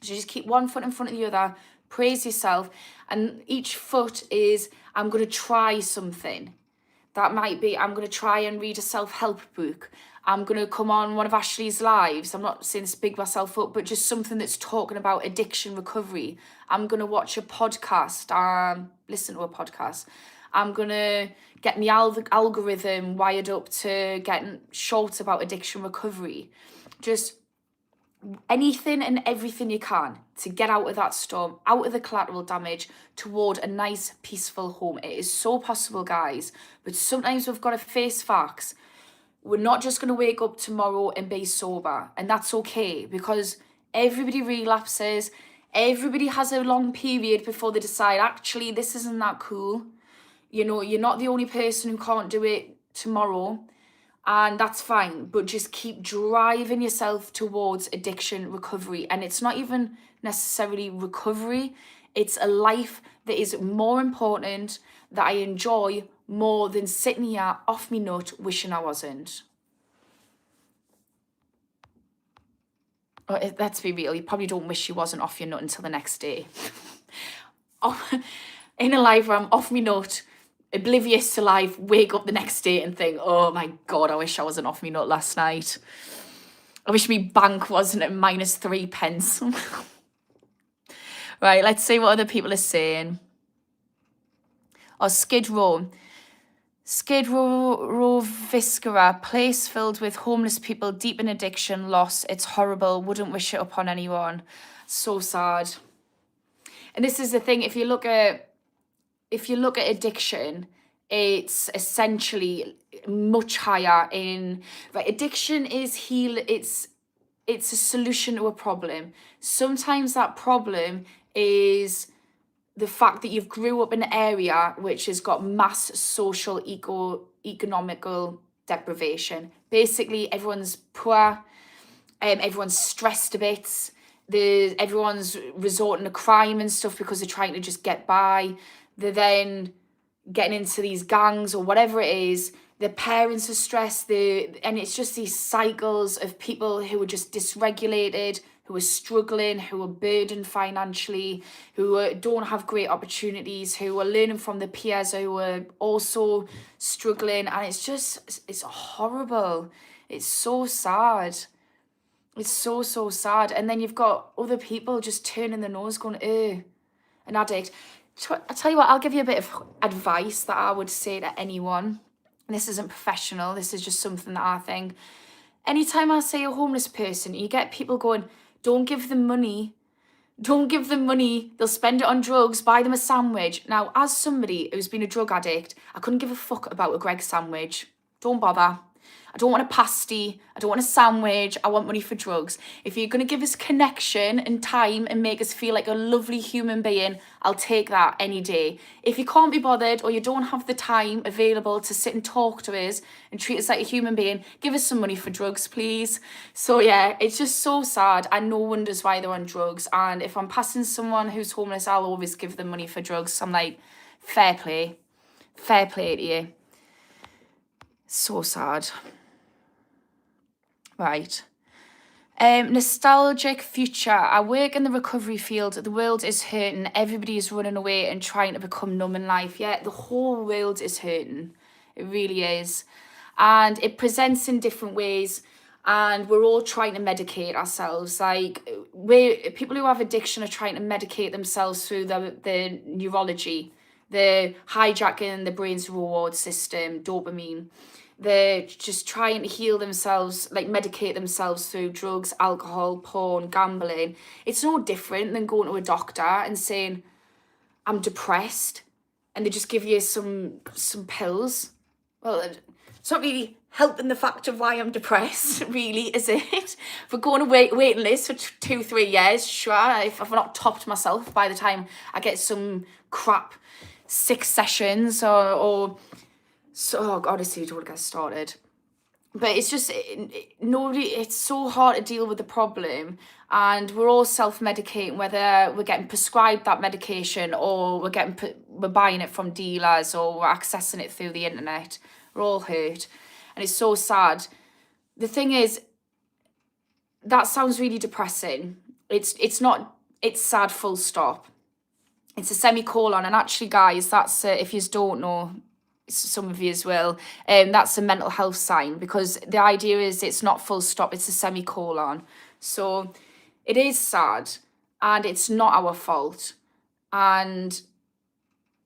So just keep one foot in front of the other, praise yourself. And each foot is, I'm going to try something. That might be, I'm going to try and read a self-help book. I'm going to come on one of Ashley's lives. I'm not saying this big myself up, but just something that's talking about addiction recovery. I'm going to watch a podcast, listen to a podcast. I'm going to get my algorithm wired up to getting shorts about addiction recovery. Just anything and everything you can to get out of that storm, out of the collateral damage, toward a nice, peaceful home. It is so possible, guys. But sometimes we've got to face facts. We're not just going to wake up tomorrow and be sober. And that's okay, because everybody relapses. Everybody has a long period before they decide, actually, this isn't that cool. You're not the only person who can't do it tomorrow. And that's fine, but just keep driving yourself towards addiction recovery. And it's not even necessarily recovery. It's a life that is more important, that I enjoy more than sitting here off me nut wishing I wasn't. Let's be real, you probably don't wish you wasn't off your nut until the next day. In a life where I'm off me nut, oblivious to life, wake up the next day and think, oh my God, I wish I wasn't off me nut last night. I wish my bank wasn't at -3p. Right, let's see what other people are saying. Skid Row Viscera, place filled with homeless people deep in addiction, loss. It's horrible. Wouldn't wish it upon anyone. So sad. And this is the thing, if you look at addiction, it's essentially much higher in, right? Addiction is it's a solution to a problem. Sometimes that problem is the fact that you've grew up in an area which has got mass social economical deprivation. Basically, everyone's poor, everyone's stressed a bit, everyone's resorting to crime and stuff because they're trying to just get by. They're then getting into these gangs or whatever it is. Their parents are stressed, and it's just these cycles of people who are just dysregulated, who are struggling, who are burdened financially, who don't have great opportunities, who are learning from their peers who are also struggling. And it's horrible. It's so sad. It's so, so sad. And then you've got other people just turning their nose going, an addict. I tell you what, I'll give you a bit of advice that I would say to anyone. This isn't professional. This is just something that I think. Anytime I say a homeless person, you get people going, don't give them money. Don't give them money. They'll spend it on drugs. Buy them a sandwich. Now, as somebody who's been a drug addict, I couldn't give a fuck about a Greggs sandwich. Don't bother. I don't want a pasty. I don't want a sandwich. I want money for drugs. If you're going to give us connection and time and make us feel like a lovely human being, I'll take that any day. If you can't be bothered or you don't have the time available to sit and talk to us and treat us like a human being, give us some money for drugs, please. So yeah, it's just so sad, and no wonders why they're on drugs. And if I'm passing someone who's homeless, I'll always give them money for drugs. So I'm like, fair play to you. So sad. Right. Nostalgic future. I work in the recovery field. The world is hurting. Everybody is running away and trying to become numb in life. Yeah, the whole world is hurting. It really is. And it presents in different ways. And we're all trying to medicate ourselves. Like, people who have addiction are trying to medicate themselves through the neurology. They're hijacking the brain's reward system, dopamine. They're just trying to heal themselves, like medicate themselves through drugs, alcohol, porn, gambling. It's no different than going to a doctor and saying, I'm depressed, and they just give you some pills. Well, it's not really helping the fact of why I'm depressed, really, is it? For going to waiting list for 2-3 years, sure, if I've not topped myself by the time I get some crap 6 sessions or so, oh, honestly, don't get started. But it's just, it's so hard to deal with the problem, and we're all self-medicating, whether we're getting prescribed that medication or we're buying it from dealers or we're accessing it through the internet. We're all hurt, and it's so sad. The thing is, that sounds really depressing. It's not, it's sad, full stop. It's a semicolon, and actually, guys, that's if you don't know, some of you as well, that's a mental health sign, because the idea is it's not full stop, it's a semicolon. So it is sad, and it's not our fault, and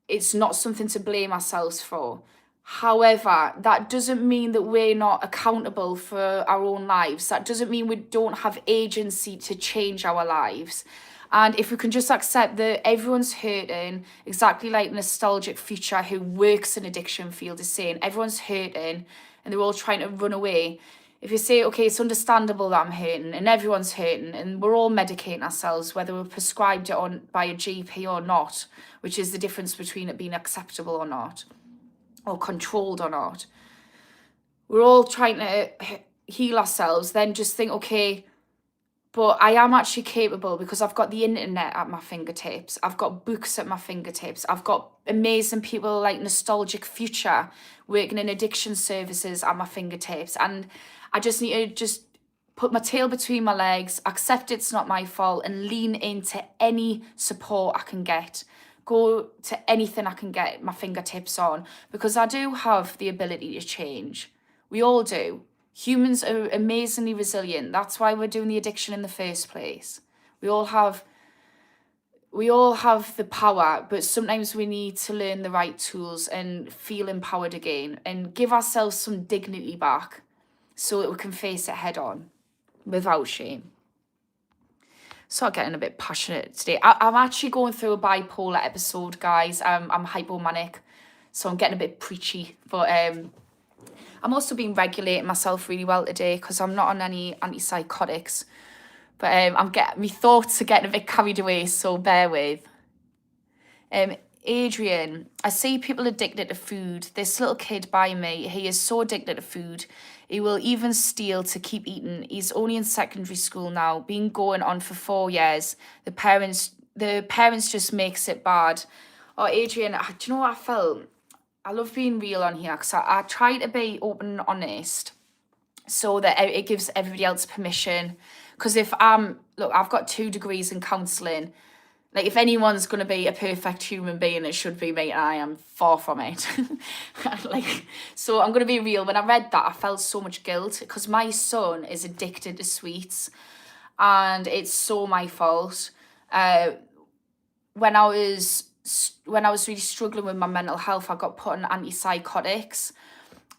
it's not something to blame ourselves for. However, that doesn't mean that we're not accountable for our own lives. That doesn't mean we don't have agency to change our lives. And if we can just accept that everyone's hurting, exactly like Nostalgic Future, who works in addiction field, is saying, everyone's hurting and they're all trying to run away. If you say, okay, it's understandable that I'm hurting and everyone's hurting and we're all medicating ourselves, whether we're prescribed it by a GP or not, which is the difference between it being acceptable or not, or controlled or not. We're all trying to heal ourselves, then just think, okay, but I am actually capable because I've got the internet at my fingertips. I've got books at my fingertips. I've got amazing people like Nostalgic Future working in addiction services at my fingertips. And I just need to just put my tail between my legs, accept it's not my fault, and lean into any support I can get. Go to anything I can get my fingertips on, because I do have the ability to change. We all do. Humans are amazingly resilient. That's why we're doing the addiction in the first place. We all have the power, but sometimes we need to learn the right tools and feel empowered again and give ourselves some dignity back so that we can face it head on without shame. Start getting a bit passionate today. I'm actually going through a bipolar episode, guys. I'm hypomanic, so I'm getting a bit preachy, but I'm also been regulating myself really well today because I'm not on any antipsychotics. But my thoughts are getting a bit carried away, so bear with. Adrian, I see people addicted to food. This little kid by me, he is so addicted to food. He will even steal to keep eating. He's only in secondary school now, been going on for 4 years. The parents just makes it bad. Oh, Adrian, do you know what I felt? I love being real on here because I try to be open and honest so that it gives everybody else permission. Because if I've got 2 degrees in counselling. Like, if anyone's going to be a perfect human being, it should be me, and I am far from it. So I'm going to be real. When I read that, I felt so much guilt because my son is addicted to sweets, and it's so my fault. When I was really struggling with my mental health, I got put on antipsychotics,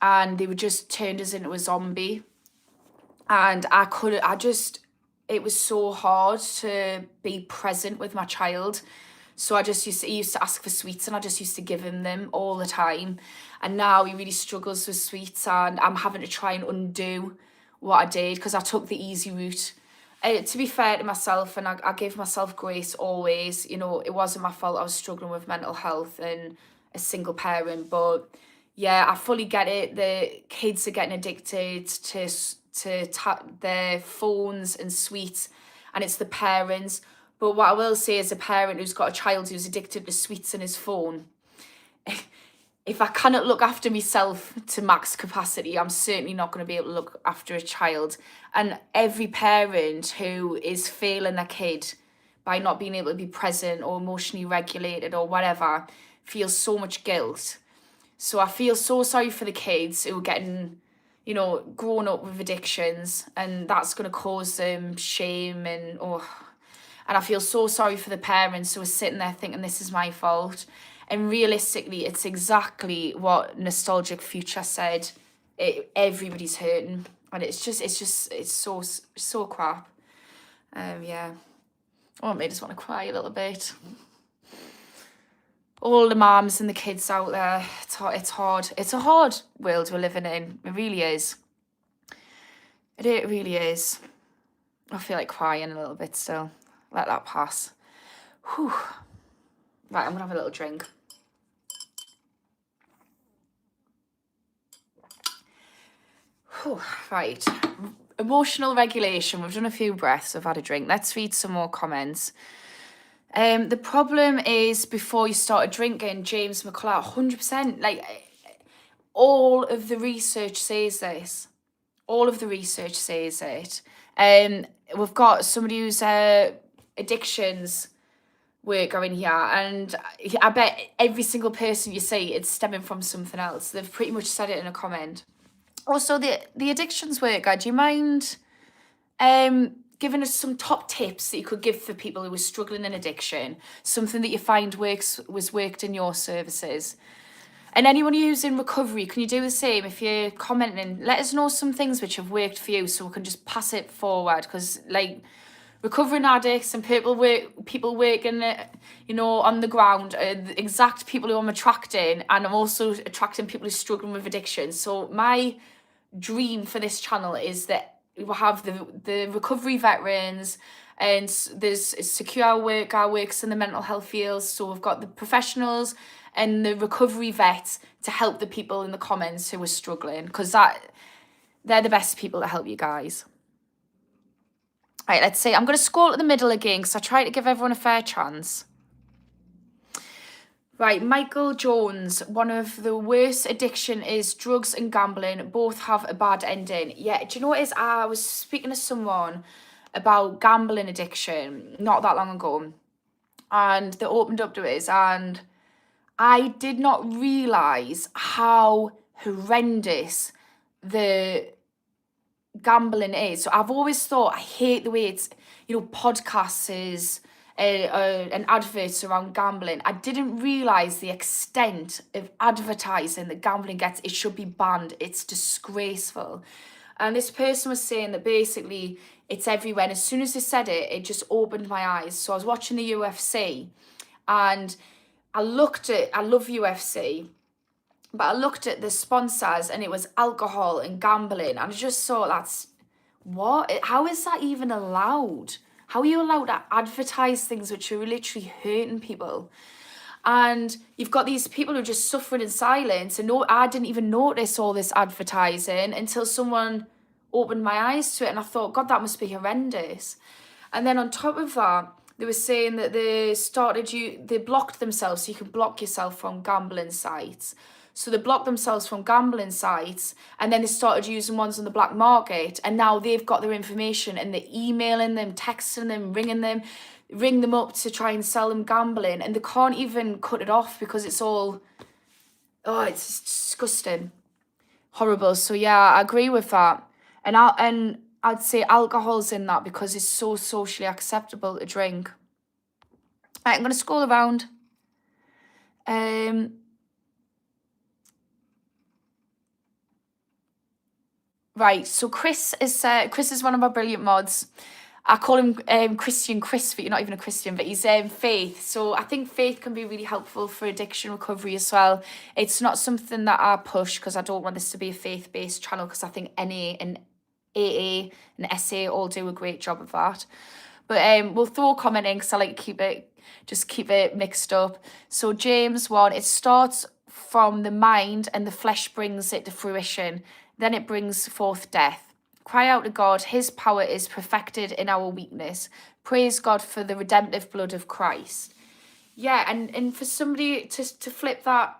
and they were just turned us into a zombie. And it was so hard to be present with my child So he used to ask for sweets and I just used to give him them all the time. And now he really struggles with sweets and I'm having to try and undo what I did because I took the easy route. To be fair to myself, and I give myself grace always, you know, it wasn't my fault I was struggling with mental health and a single parent, but yeah, I fully get it. The kids are getting addicted to their phones and sweets, and it's the parents. But what I will say as a parent who's got a child who's addicted to sweets and his phone, if I cannot look after myself to max capacity, I'm certainly not going to be able to look after a child. And every parent who is failing their kid by not being able to be present or emotionally regulated or whatever feels so much guilt. So I feel so sorry for the kids who are getting, you know, grown up with addictions, and that's going to cause them shame and and I feel so sorry for the parents who are sitting there thinking this is my fault. And realistically, it's exactly what Nostalgic Future said. Everybody's hurting, and it's so crap. Yeah. Oh, it made us want to cry a little bit. All the mums and the kids out there, it's hard. It's a hard world we're living in. It really is. It really is. I feel like crying a little bit still. Let that pass. Whew. Right, I'm gonna have a little drink. Whew. Right. Emotional regulation. We've done a few breaths. I've had a drink. Let's read some more comments. The problem is before you started drinking, James McCullough, 100%. Like, all of the research says this. All of the research says it. We've got somebody who's addictions worker in here, and I bet every single person you see, it's stemming from something else. They've pretty much said it in a comment. Also, the addictions worker, do you mind giving us some top tips that you could give for people who are struggling in addiction? Something that you find was worked in your services. And anyone who's in recovery, can you do the same? If you're commenting, let us know some things which have worked for you so we can just pass it forward. Because, like, recovering addicts and people working, you know, on the ground are the exact people who I'm attracting, and I'm also attracting people who are struggling with addiction. So my dream for this channel is that we'll have the recovery veterans, and there's secure works in the mental health fields. So we've got the professionals and the recovery vets to help the people in the comments who are struggling, because they're the best people to help you guys. Right, let's see. I'm going to scroll to the middle again because I try to give everyone a fair chance. Right, Michael Jones, one of the worst addiction is drugs and gambling. Both have a bad ending. Yeah, do you know what it is? I was speaking to someone about gambling addiction not that long ago, and they opened up to it, and I did not realise how horrendous the gambling is. So I've always thought, I hate the way it's, you know, podcasts is and adverts around gambling. I didn't realise the extent of advertising that gambling gets. It should be banned. It's disgraceful. And this person was saying that basically it's everywhere. And as soon as they said it, it just opened my eyes. So I was watching the UFC, and I love UFC, but I looked at the sponsors and it was alcohol and gambling. And I just thought, how is that even allowed? How are you allowed to advertise things which are literally hurting people? And you've got these people who are just suffering in silence. And I didn't even notice all this advertising until someone opened my eyes to it. And I thought, God, that must be horrendous. And then on top of that, they were saying that they blocked themselves, so you can block yourself from gambling sites. So they blocked themselves from gambling sites, and then they started using ones on the black market, and now they've got their information and they're emailing them, texting them, ring them up to try and sell them gambling, and they can't even cut it off because it's it's disgusting. Horrible. So yeah, I agree with that. And I'd say alcohol's in that because it's so socially acceptable to drink. Right, I'm going to scroll around. Right, so Chris is one of our brilliant mods, I call him Christian Chris, but you're not even a Christian, but he's Faith. So I think Faith can be really helpful for addiction recovery as well. It's not something that I push because I don't want this to be a faith-based channel, because I think NA and AA and SA all do a great job of that. But we'll throw a comment in because I like to keep it mixed up. So James 1, it starts from the mind and the flesh brings it to fruition. Then it brings forth death. Cry out to God, his power is perfected in our weakness. Praise God for the redemptive blood of Christ. Yeah, and for somebody to flip that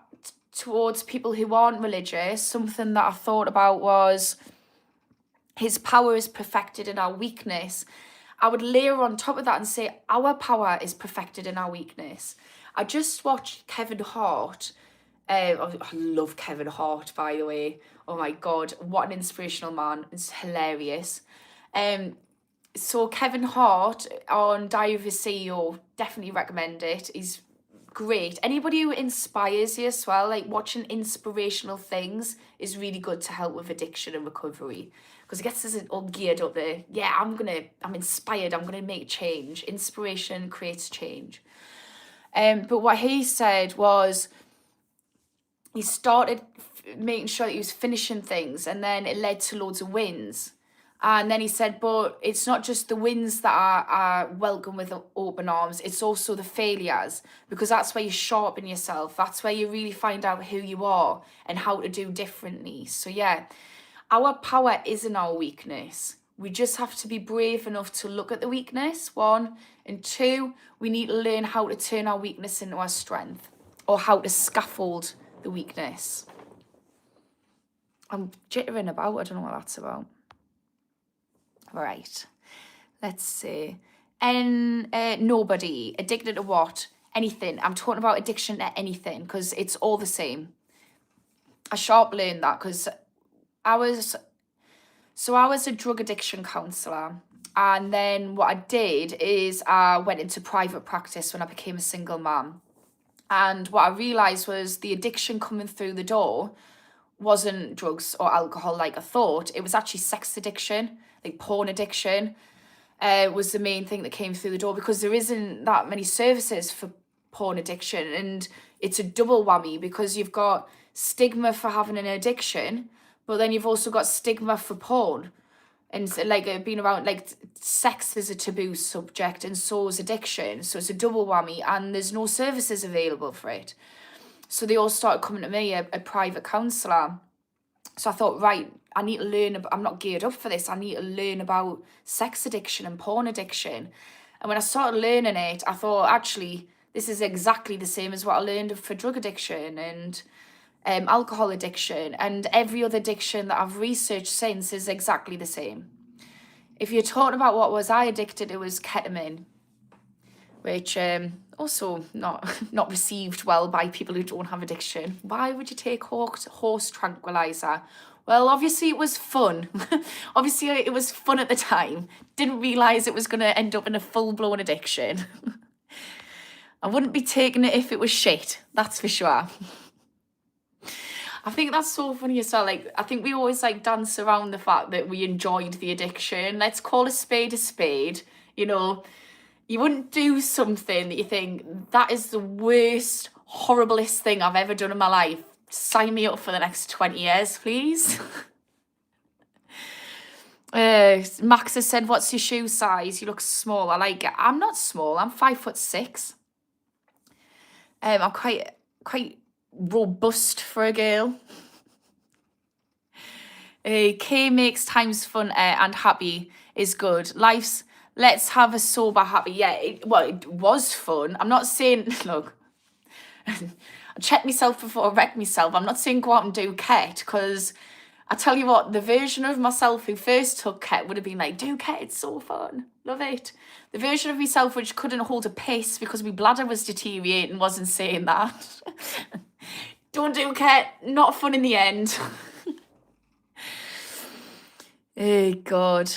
towards people who aren't religious, something that I thought about was his power is perfected in our weakness. I would layer on top of that and say our power is perfected in our weakness. I just watched Kevin Hart. I love Kevin Hart, by the way. Oh my God, what an inspirational man. It's hilarious. So Kevin Hart on Diary of a CEO, definitely recommend it. He's great. Anybody who inspires you as well, like watching inspirational things is really good to help with addiction and recovery, because it gets us all geared up there. Yeah, I'm inspired, I'm gonna make change. Inspiration creates change. But what he said was he started making sure that he was finishing things, and then it led to loads of wins. And then he said, but it's not just the wins that are welcome with open arms, it's also the failures, because that's where you sharpen yourself. That's where you really find out who you are and how to do differently. So yeah, our power is in our weakness. We just have to be brave enough to look at the weakness, 1. And 2, we need to learn how to turn our weakness into our strength, or how to scaffold the weakness. I'm jittering about, I don't know what that's about. Right, let's see. And nobody, addicted to what? Anything. I'm talking about addiction to anything, because it's all the same. I sharp learned that because I was a drug addiction counsellor, and then what I did is I went into private practice when I became a single mum. And what I realised was the addiction coming through the door wasn't drugs or alcohol like I thought. It was actually sex addiction, like porn addiction, was the main thing that came through the door, because there isn't that many services for porn addiction. And it's a double whammy, because you've got stigma for having an addiction, but then you've also got stigma for porn. And like being around, like sex is a taboo subject, and so is addiction. So it's a double whammy, and there's no services available for it. So they all started coming to me, a private counsellor. So I thought, right, I need to learn. I'm not geared up for this. I need to learn about sex addiction and porn addiction. And when I started learning it, I thought, actually, this is exactly the same as what I learned for drug addiction and alcohol addiction, and every other addiction that I've researched since is exactly the same. If you're talking about what was I addicted, it was ketamine, which also not received well by people who don't have addiction. Why would you take horse tranquilizer? Well, obviously it was fun. Obviously it was fun at the time. Didn't realise it was going to end up in a full-blown addiction. I wouldn't be taking it if it was shit, that's for sure. I think that's so funny as well. Like, I think we always like dance around the fact that we enjoyed the addiction. Let's call a spade a spade. You know, you wouldn't do something that you think, that is the worst, horriblest thing I've ever done in my life. Sign me up for the next 20 years, please. Max has said, what's your shoe size? You look small. I like it. I'm not small. I'm 5'6". I'm quite robust for a girl. K makes times fun and happy is good. Let's have a sober happy. Yeah, it was fun. I'm not saying, look, I check myself before I wreck myself. I'm not saying go out and do ket, because I tell you what, the version of myself who first took ket would have been like, do ket, it's so fun, love it. The version of myself which couldn't hold a piss because my bladder was deteriorating wasn't saying that. Don't do ket, not fun in the end. Oh God.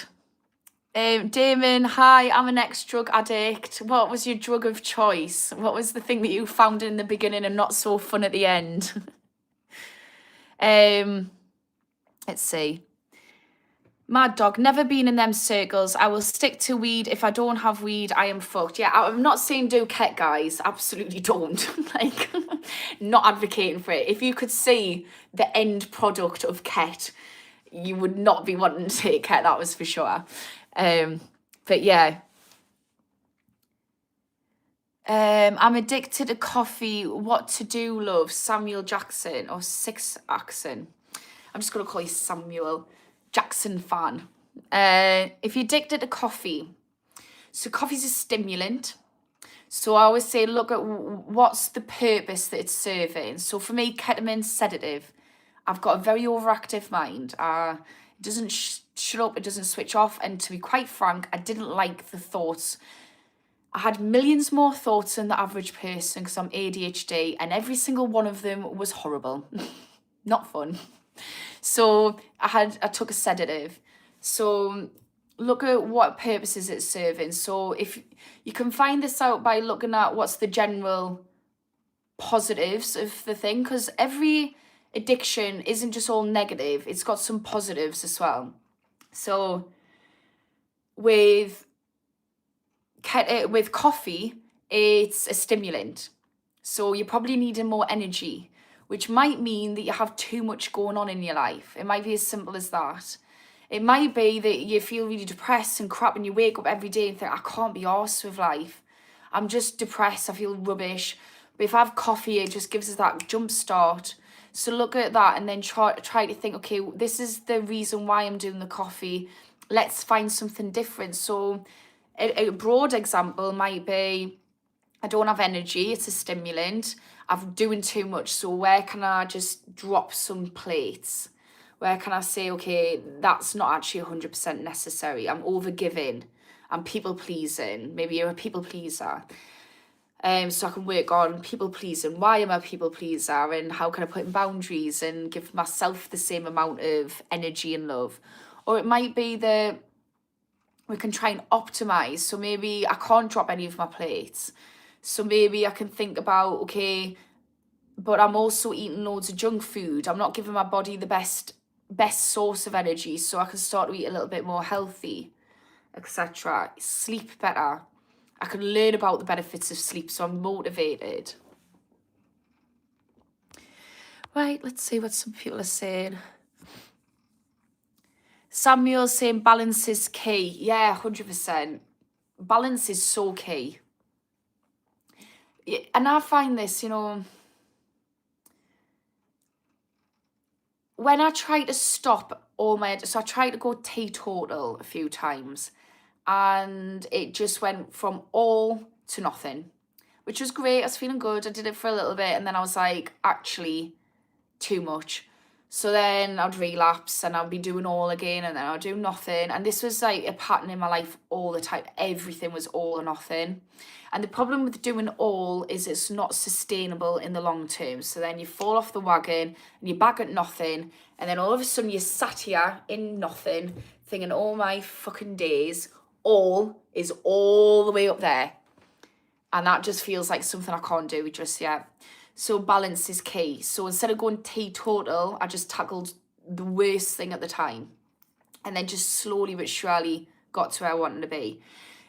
Damon, hi, I'm an ex-drug addict. What was your drug of choice? What was the thing that you found in the beginning and not so fun at the end? Let's see. Mad dog, never been in them circles. I will stick to weed. If I don't have weed, I am fucked. Yeah, I'm not saying do ket, guys. Absolutely don't. Like, not advocating for it. If you could see the end product of ket, you would not be wanting to take ket, that was for sure. But yeah. I'm addicted to coffee. What to do, love? Samuel Jackson or Six Axon. I'm just going to call you Samuel Jackson fan. If you're addicted to coffee, so coffee's a stimulant. So I always say, look at what's the purpose that it's serving. So for me, ketamine sedative. I've got a very overactive mind. It doesn't shut up, it doesn't switch off. And to be quite frank, I didn't like the thoughts. I had millions more thoughts than the average person because I'm ADHD, and every single one of them was horrible. Not fun. So I took a sedative. So look at what purposes it's serving. So if you can find this out by looking at what's the general positives of the thing, because every addiction isn't just all negative, it's got some positives as well. So with coffee, it's a stimulant. So you're probably needing more energy, which might mean that you have too much going on in your life. It might be as simple as that. It might be that you feel really depressed and crap and you wake up every day and think, I can't be arsed with life. I'm just depressed, I feel rubbish. But if I have coffee, it just gives us that jump start. So look at that and then try to think, okay, this is the reason why I'm doing the coffee. Let's find something different. So a broad example might be, I don't have energy, it's a stimulant. I'm doing too much, so where can I just drop some plates? Where can I say, okay, that's not actually 100% necessary. I'm overgiving. I'm people pleasing. Maybe you're a people pleaser. So I can work on people pleasing. Why am I a people pleaser? And how can I put in boundaries and give myself the same amount of energy and love? Or it might be that we can try and optimize. So maybe I can't drop any of my plates. So maybe I can think about, okay, but I'm also eating loads of junk food. I'm not giving my body the best source of energy, so I can start to eat a little bit more healthy, etc. Sleep better. I can learn about the benefits of sleep, so I'm motivated. Right, let's see what some people are saying. Samuel's saying balance is key. Yeah, 100%. Balance is so key. And I find this, when I try to stop so I tried to go teetotal a few times and it just went from all to nothing, which was great. I was feeling good. I did it for a little bit and then I was like, actually, too much. So then I'd relapse and I'd be doing all again and then I'd do nothing. And this was like a pattern in my life all the time. Everything was all or nothing. And the problem with doing all is it's not sustainable in the long term. So then you fall off the wagon and you're back at nothing. And then all of a sudden you're sat here in nothing thinking, oh my fucking days, all is all the way up there. And that just feels like something I can't do just yet. So balance is key. So instead of going teetotal, I just tackled the worst thing at the time. And then just slowly but surely got to where I wanted to be.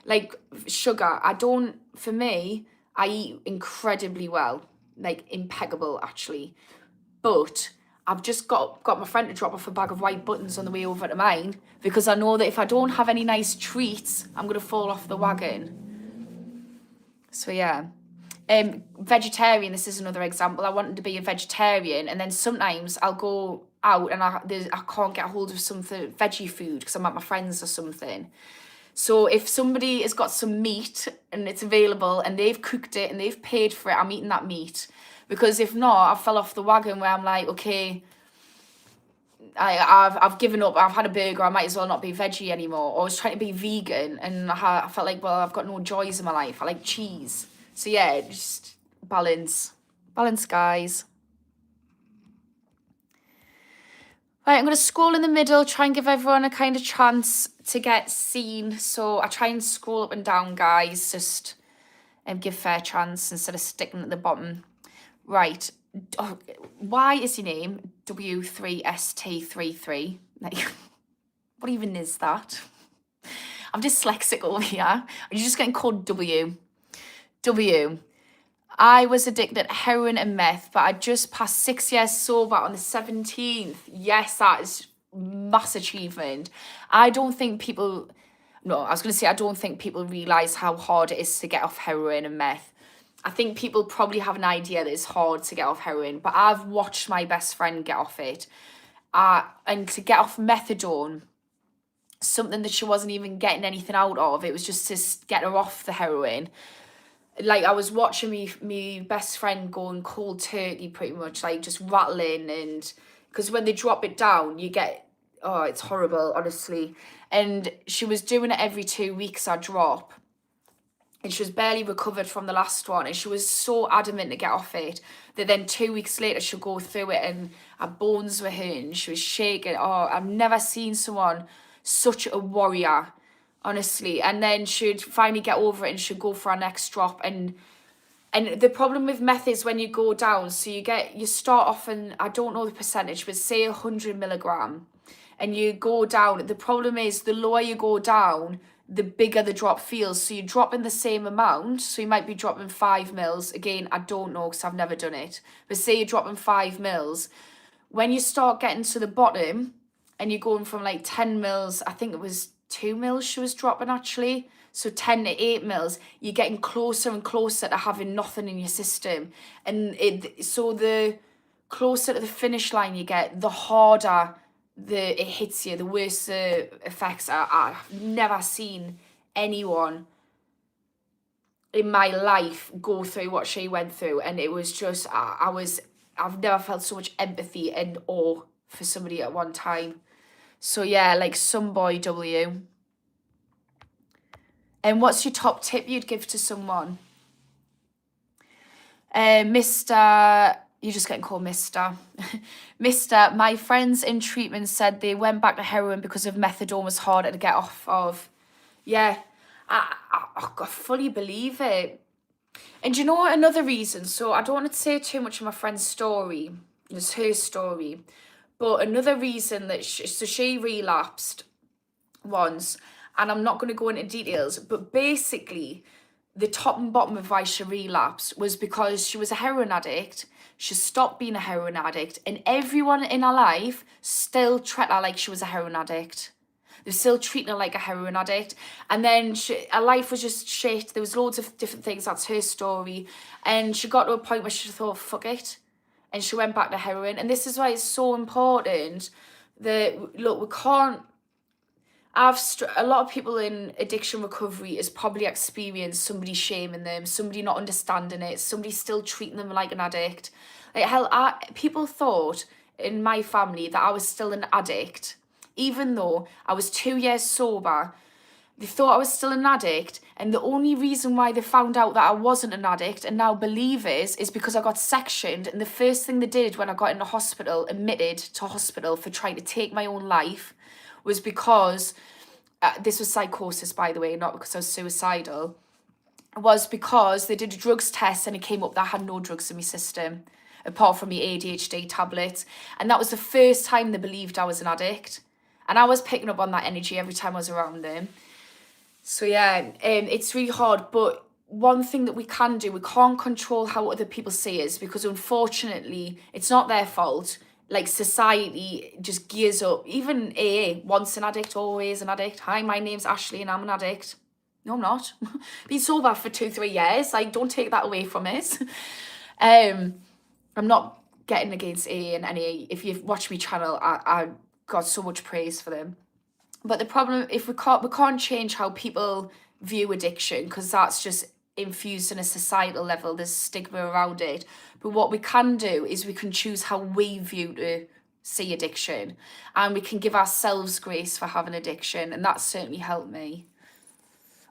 Like sugar, for me, I eat incredibly well. Like impeccable, actually. But I've just got my friend to drop off a bag of white buttons on the way over to mine because I know that if I don't have any nice treats, I'm going to fall off the wagon. So yeah. Vegetarian, this is another example. I wanted to be a vegetarian and then sometimes I'll go out and I can't get a hold of something veggie food because I'm at my friend's or something. So if somebody has got some meat and it's available and they've cooked it and they've paid for it, I'm eating that meat. Because if not, I fell off the wagon where I'm like, okay, I've given up. I've had a burger. I might as well not be veggie anymore. Or I was trying to be vegan and I felt like, well, I've got no joys in my life. I like cheese. So yeah, just balance. Balance, guys. Right, I'm going to scroll in the middle, try and give everyone a kind of chance to get seen. So I try and scroll up and down, guys, just give fair chance instead of sticking at the bottom. Right, why is your name W3ST33? What even is that? I'm dyslexic over here. You're just getting called W. W. I was addicted to heroin and meth, but I just passed 6 years sober on the 17th. Yes, that is mass achievement. I don't think people, no, I was going to say, I don't think people realise how hard it is to get off heroin and meth. I think people probably have an idea that it's hard to get off heroin, but I've watched my best friend get off it. And to get off methadone, something that she wasn't even getting anything out of, it was just to get her off the heroin. Like, I was watching me best friend going cold turkey pretty much, like just rattling, and because when they drop it down, you get, oh, it's horrible, honestly. And she was doing it every 2 weeks, a drop, and she was barely recovered from the last one, and she was so adamant to get off it that then 2 weeks later she'll go through it and her bones were hurting, she was shaking. Oh, I've never seen someone such a warrior, honestly. And then she'd finally get over it and she'd go for her next drop. And the problem with meth is when you go down, so you start off, and I don't know the percentage, but say 100 milligram, and you go down. The problem is the lower you go down, the bigger the drop feels. So you're dropping the same amount. So you might be dropping 5 mils. Again, I don't know because I've never done it. But say you're dropping 5 mils. When you start getting to the bottom and you're going from like 10 mils, I think it was 2 mils she was dropping actually. So 10 to 8 mils, you're getting closer and closer to having nothing in your system. And so the closer to the finish line you get, the harder it hits you, the worse the effects are. I've never seen anyone in my life go through what she went through, and it was just, I've never felt so much empathy and awe for somebody at one time. So yeah, like some boy W. And what's your top tip you'd give to someone? Mr. You're just getting called Mr. Mr. My friends in treatment said they went back to heroin because of methadone was harder to get off of. Yeah, I fully believe it. And do you know what, another reason? So I don't want to say too much of my friend's story. It's her story. But another reason that she relapsed once, and I'm not going to go into details, but basically the top and bottom of why she relapsed was because she was a heroin addict. She stopped being a heroin addict, and everyone in her life still treated her like she was a heroin addict. They're still treating her like a heroin addict. And then her life was just shit. There was loads of different things. That's her story. And she got to a point where she thought, fuck it. And she went back to heroin. And this is why it's so important that, look, we can't, a lot of people in addiction recovery has probably experienced somebody shaming them, somebody not understanding it, somebody still treating them like an addict. Like, hell, people thought in my family that I was still an addict, even though I was 2 years sober. They thought I was still an addict, and the only reason why they found out that I wasn't an addict and now believe is because I got sectioned. And the first thing they did when I got into hospital, admitted to hospital for trying to take my own life, was because, this was psychosis, by the way, not because I was suicidal, was because they did a drugs test and it came up that I had no drugs in my system, apart from my ADHD tablets. And that was the first time they believed I was an addict. And I was picking up on that energy every time I was around them. So yeah, it's really hard. But one thing that we can do, we can't control how other people see us, because unfortunately, it's not their fault. Like, society just gears up. Even AA, once an addict, always an addict. Hi, my name's Ashley and I'm an addict. No, I'm not. Been sober for 2-3 years. Like, don't take that away from us. I'm not getting against AA and NA. If you've watched my channel, I got so much praise for them. But the problem, if we can't change how people view addiction, because that's just infused in a societal level. There's stigma around it. But what we can do is we can choose how we view to see addiction, and we can give ourselves grace for having addiction, and that certainly helped me.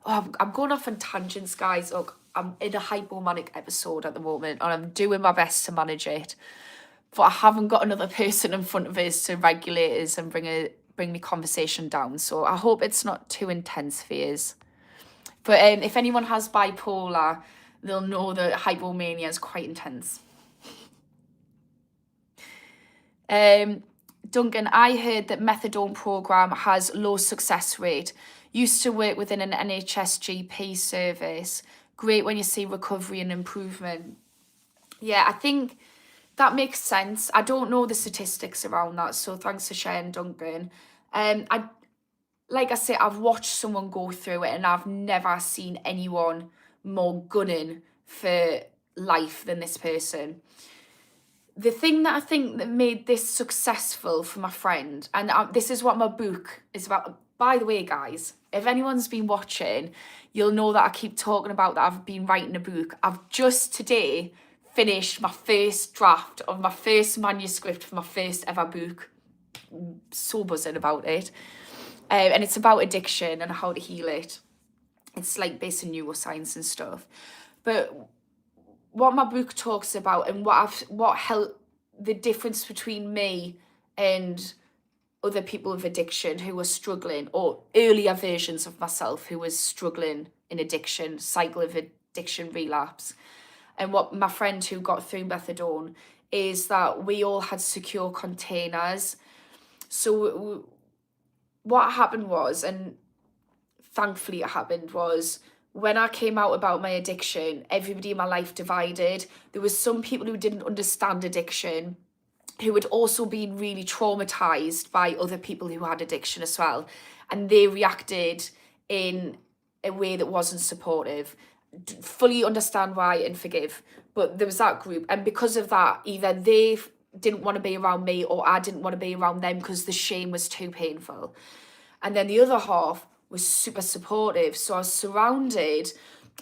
Oh, I'm going off on tangents, guys. Look, I'm in a hypomanic episode at the moment, and I'm doing my best to manage it. But I haven't got another person in front of us to regulate us and bring the conversation down. So I hope it's not too intense for you. But if anyone has bipolar, they'll know that hypomania is quite intense. Duncan, I heard that methadone program has low success rate. Used to work within an NHS GP service. Great when you see recovery and improvement. Yeah, I think that makes sense. I don't know the statistics around that, so thanks for sharing, Duncan. Like I say, I've watched someone go through it and I've never seen anyone more gunning for life than this person. The thing that I think that made this successful for my friend, and this is what my book is about. By the way, guys, if anyone's been watching, you'll know that I keep talking about that I've been writing a book. I've just today finished my first draft of my first manuscript for my first ever book. So buzzing about it. And it's about addiction and how to heal it. It's like based in neuroscience and stuff. But what my book talks about and what helped the difference between me and other people with addiction who were struggling, or earlier versions of myself who was struggling in addiction, cycle of addiction relapse, and what my friend who got through methadone, is that we all had secure containers. So what happened was, and thankfully it happened, was when I came out about my addiction, everybody in my life divided. There was some people who didn't understand addiction, who had also been really traumatized by other people who had addiction as well. And they reacted in a way that wasn't supportive. Fully understand why and forgive. But there was that group. And because of that, either they didn't want to be around me or I didn't want to be around them because the shame was too painful. And then the other half was super supportive. So I was surrounded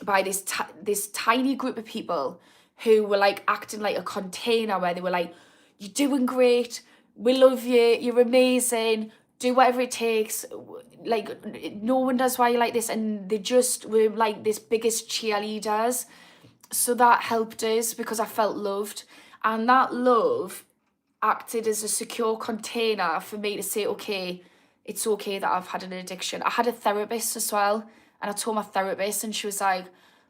by this tiny group of people who were like acting like a container, where they were like, you're doing great, we love you, you're amazing, do whatever it takes, like no one does why you like this. And they just were like this biggest cheerleaders. So that helped us because I felt loved. And that love acted as a secure container for me to say, okay, it's okay that I've had an addiction. I had a therapist as well, and I told my therapist, and she was like,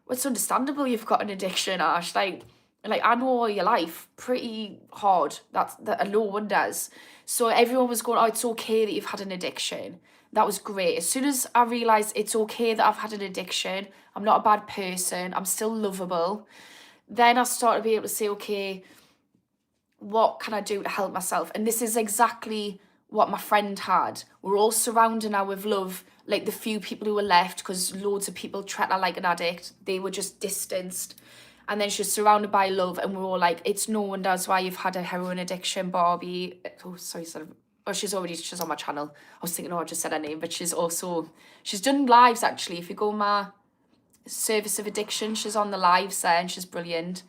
well, it's understandable you've got an addiction, Ash. Like I know your life pretty hard. That no one does. So everyone was going, oh, it's okay that you've had an addiction. That was great. As soon as I realised it's okay that I've had an addiction, I'm not a bad person, I'm still lovable, then I started to be able to say, okay, what can I do to help myself? And this is exactly what my friend had. We're all surrounded now with love, like the few people who were left, because loads of people treat her like an addict. They were just distanced. And then she was surrounded by love, and we're all like, it's no one does why you've had a heroin addiction, Barbie. Oh, sorry, she's on my channel. I was thinking, oh, I just said her name, but she's done lives actually. If you go my service of addiction, she's on the lives there, and she's brilliant.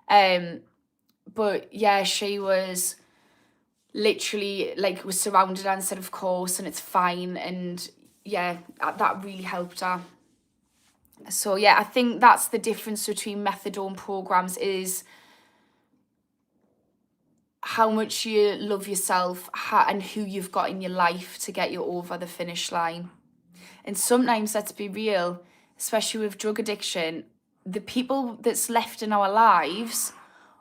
But yeah, she was literally like, was surrounded and said, of course, and it's fine. And yeah, that really helped her. So yeah, I think that's the difference between methadone programs, is how much you love yourself and who you've got in your life to get you over the finish line. And sometimes, let's be real, especially with drug addiction, the people that's left in our lives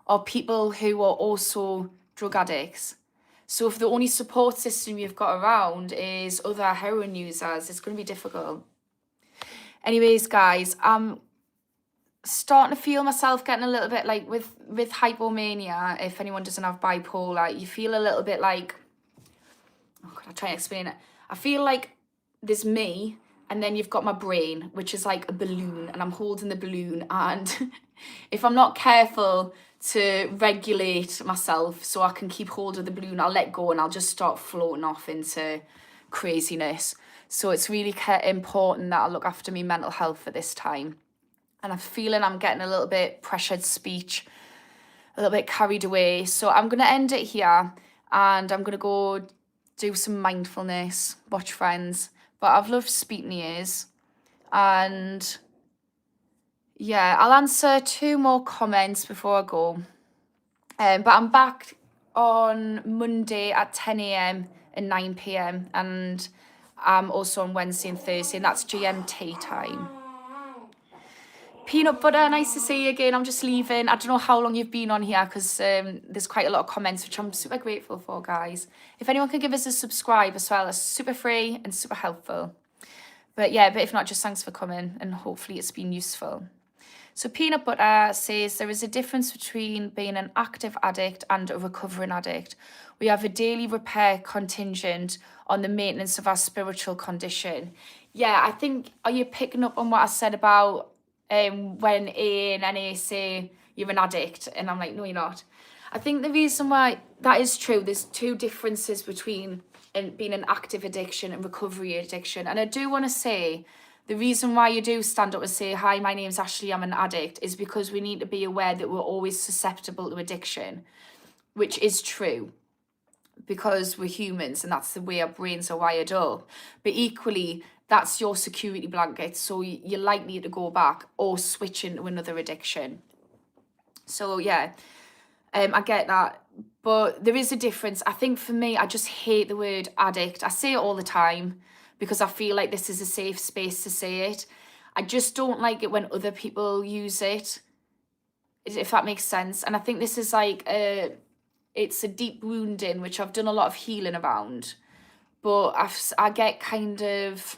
are people who are also drug addicts. So if the only support system you've got around is other heroin users, it's going to be difficult. Anyways, guys, I'm starting to feel myself getting a little bit like with hypomania. If anyone doesn't have bipolar, you feel a little bit like, oh God, I'll try and explain it. I feel like there's me, and then you've got my brain, which is like a balloon, and I'm holding the balloon. And if I'm not careful to regulate myself so I can keep hold of the balloon, I'll let go and I'll just start floating off into craziness. So it's really important that I look after my mental health at this time. And I'm feeling I'm getting a little bit pressured speech, a little bit carried away. So I'm going to end it here, and I'm going to go do some mindfulness, watch Friends. But I've loved speaking to yous. And yeah, I'll answer 2 more comments before I go. But I'm back on Monday at 10 a.m. and 9 p.m. And I'm also on Wednesday and Thursday, and that's GMT time. Peanut butter, nice to see you again. I'm just leaving. I don't know how long you've been on here because there's quite a lot of comments, which I'm super grateful for, guys. If anyone can give us a subscribe as well, it's super free and super helpful. But yeah, but if not, just thanks for coming and hopefully it's been useful. So Peanut Butter says there is a difference between being an active addict and a recovering addict. We have a daily repair contingent on the maintenance of our spiritual condition. Yeah, I think, are you picking up on what I said about when A and NA say you're an addict? And I'm like, no, you're not. I think the reason why that is true, there's two differences between being an active addiction and recovery addiction. And I do want to say, the reason why you do stand up and say, hi, my name's Ashley, I'm an addict, is because we need to be aware that we're always susceptible to addiction, which is true because we're humans and that's the way our brains are wired up. But equally, that's your security blanket. So you're likely to go back or switch into another addiction. So yeah, I get that. But there is a difference. I think for me, I just hate the word addict. I say it all the time because I feel like this is a safe space to say it. I just don't like it when other people use it, if that makes sense. And I think this is like it's a deep wounding, which I've done a lot of healing around. But I get kind of,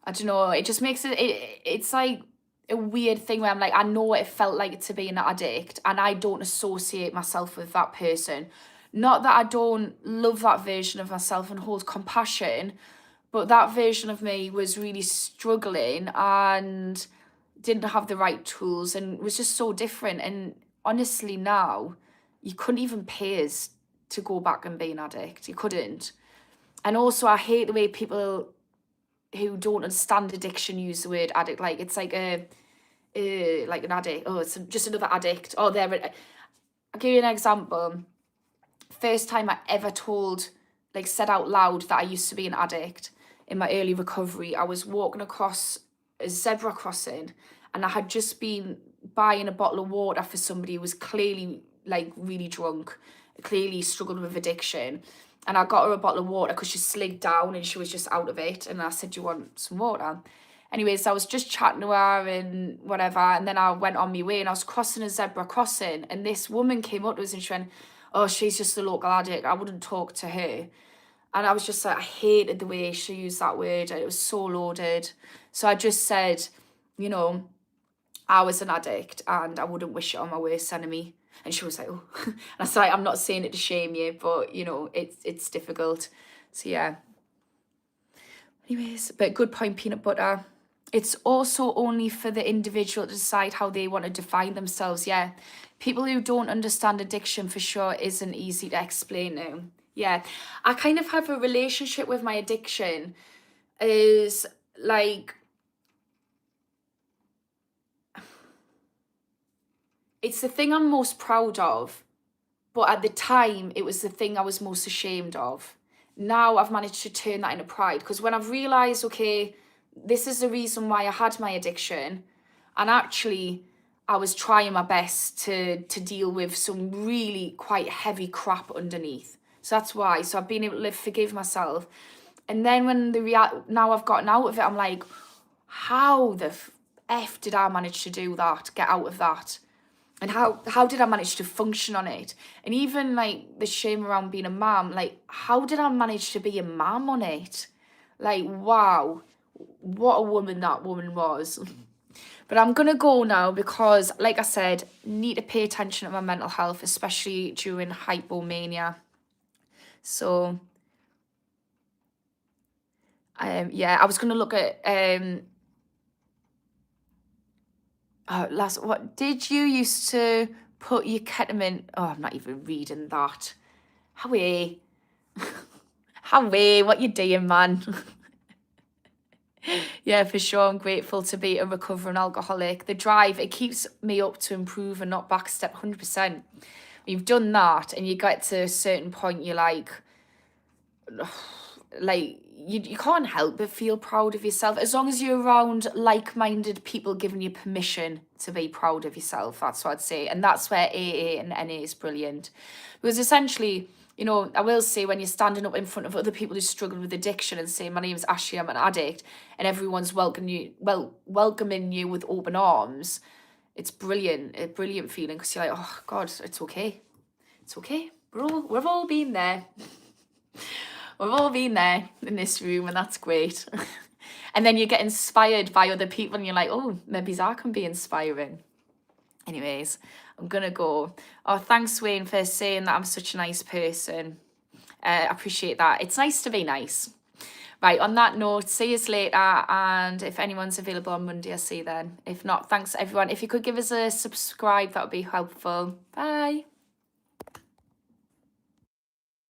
I don't know, it just makes it's like a weird thing where I'm like, I know what it felt like to be an addict and I don't associate myself with that person. Not that I don't love that version of myself and hold compassion, but that version of me was really struggling and didn't have the right tools and was just so different. And honestly now, you couldn't even pay us to go back and be an addict. You couldn't. And also I hate the way people who don't understand addiction use the word addict. Like it's like like an addict. Oh, it's just another addict. Oh, I'll give you an example. First time I ever said out loud that I used to be an addict in my early recovery, I was walking across a zebra crossing and I had just been buying a bottle of water for somebody who was clearly like really drunk, clearly struggled with addiction. And I got her a bottle of water because she slid down and she was just out of it. And I said, do you want some water? Anyways, I was just chatting to her and whatever. And then I went on my way and I was crossing a zebra crossing. And this woman came up to us and she went, oh, she's just a local addict. I wouldn't talk to her. And I was just like, I hated the way she used that word. It was so loaded. So I just said, you know, I was an addict and I wouldn't wish it on my worst enemy. And she was like, oh. And I said, I'm not saying it to shame you, but, you know, it's difficult. So, yeah. Anyways, but good point, Peanut Butter. It's also only for the individual to decide how they want to define themselves. Yeah. People who don't understand addiction for sure isn't easy to explain to. Yeah. I kind of have a relationship with my addiction is like, it's the thing I'm most proud of, but at the time, it was the thing I was most ashamed of. Now I've managed to turn that into pride because when I've realised, okay, this is the reason why I had my addiction, and actually I was trying my best to deal with some really quite heavy crap underneath. So that's why. So I've been able to forgive myself. And then when now I've gotten out of it, I'm like, how the F did I manage to do that, get out of that? And how did I manage to function on it? And even like the shame around being a mom, like how did I manage to be a mom on it? Like, wow, what a woman that woman was. But I'm going to go now because, like I said, need to pay attention to my mental health, especially during hypomania. So, yeah, I was going to look at... what did you used to put your ketamine? Oh, I'm not even reading that. Howie, what you doing, man? Yeah, for sure. I'm grateful to be a recovering alcoholic. The drive, it keeps me up to improve and not backstep 100%. You've done that and you get to a certain point, you're like, like you can't help but feel proud of yourself as long as you're around like-minded people giving you permission to be proud of yourself. That's what I'd say. And that's where AA and NA is brilliant, because essentially, you know, I will say, when you're standing up in front of other people who struggle with addiction and saying, my name's Ashley, I'm an addict, and everyone's welcoming you with open arms, it's brilliant, a brilliant feeling, because you're like, oh God, it's okay. It's okay. We've all been there. We've all been there in this room, and that's great. And then you get inspired by other people, and you're like, oh, maybe I can be inspiring. Anyways, I'm gonna go. Oh, thanks, Wayne, for saying that I'm such a nice person. I appreciate that. It's nice to be nice. Right, on that note, see you later, and if anyone's available on Monday, I'll see you then. If not, thanks everyone. If you could give us a subscribe, that would be helpful. Bye.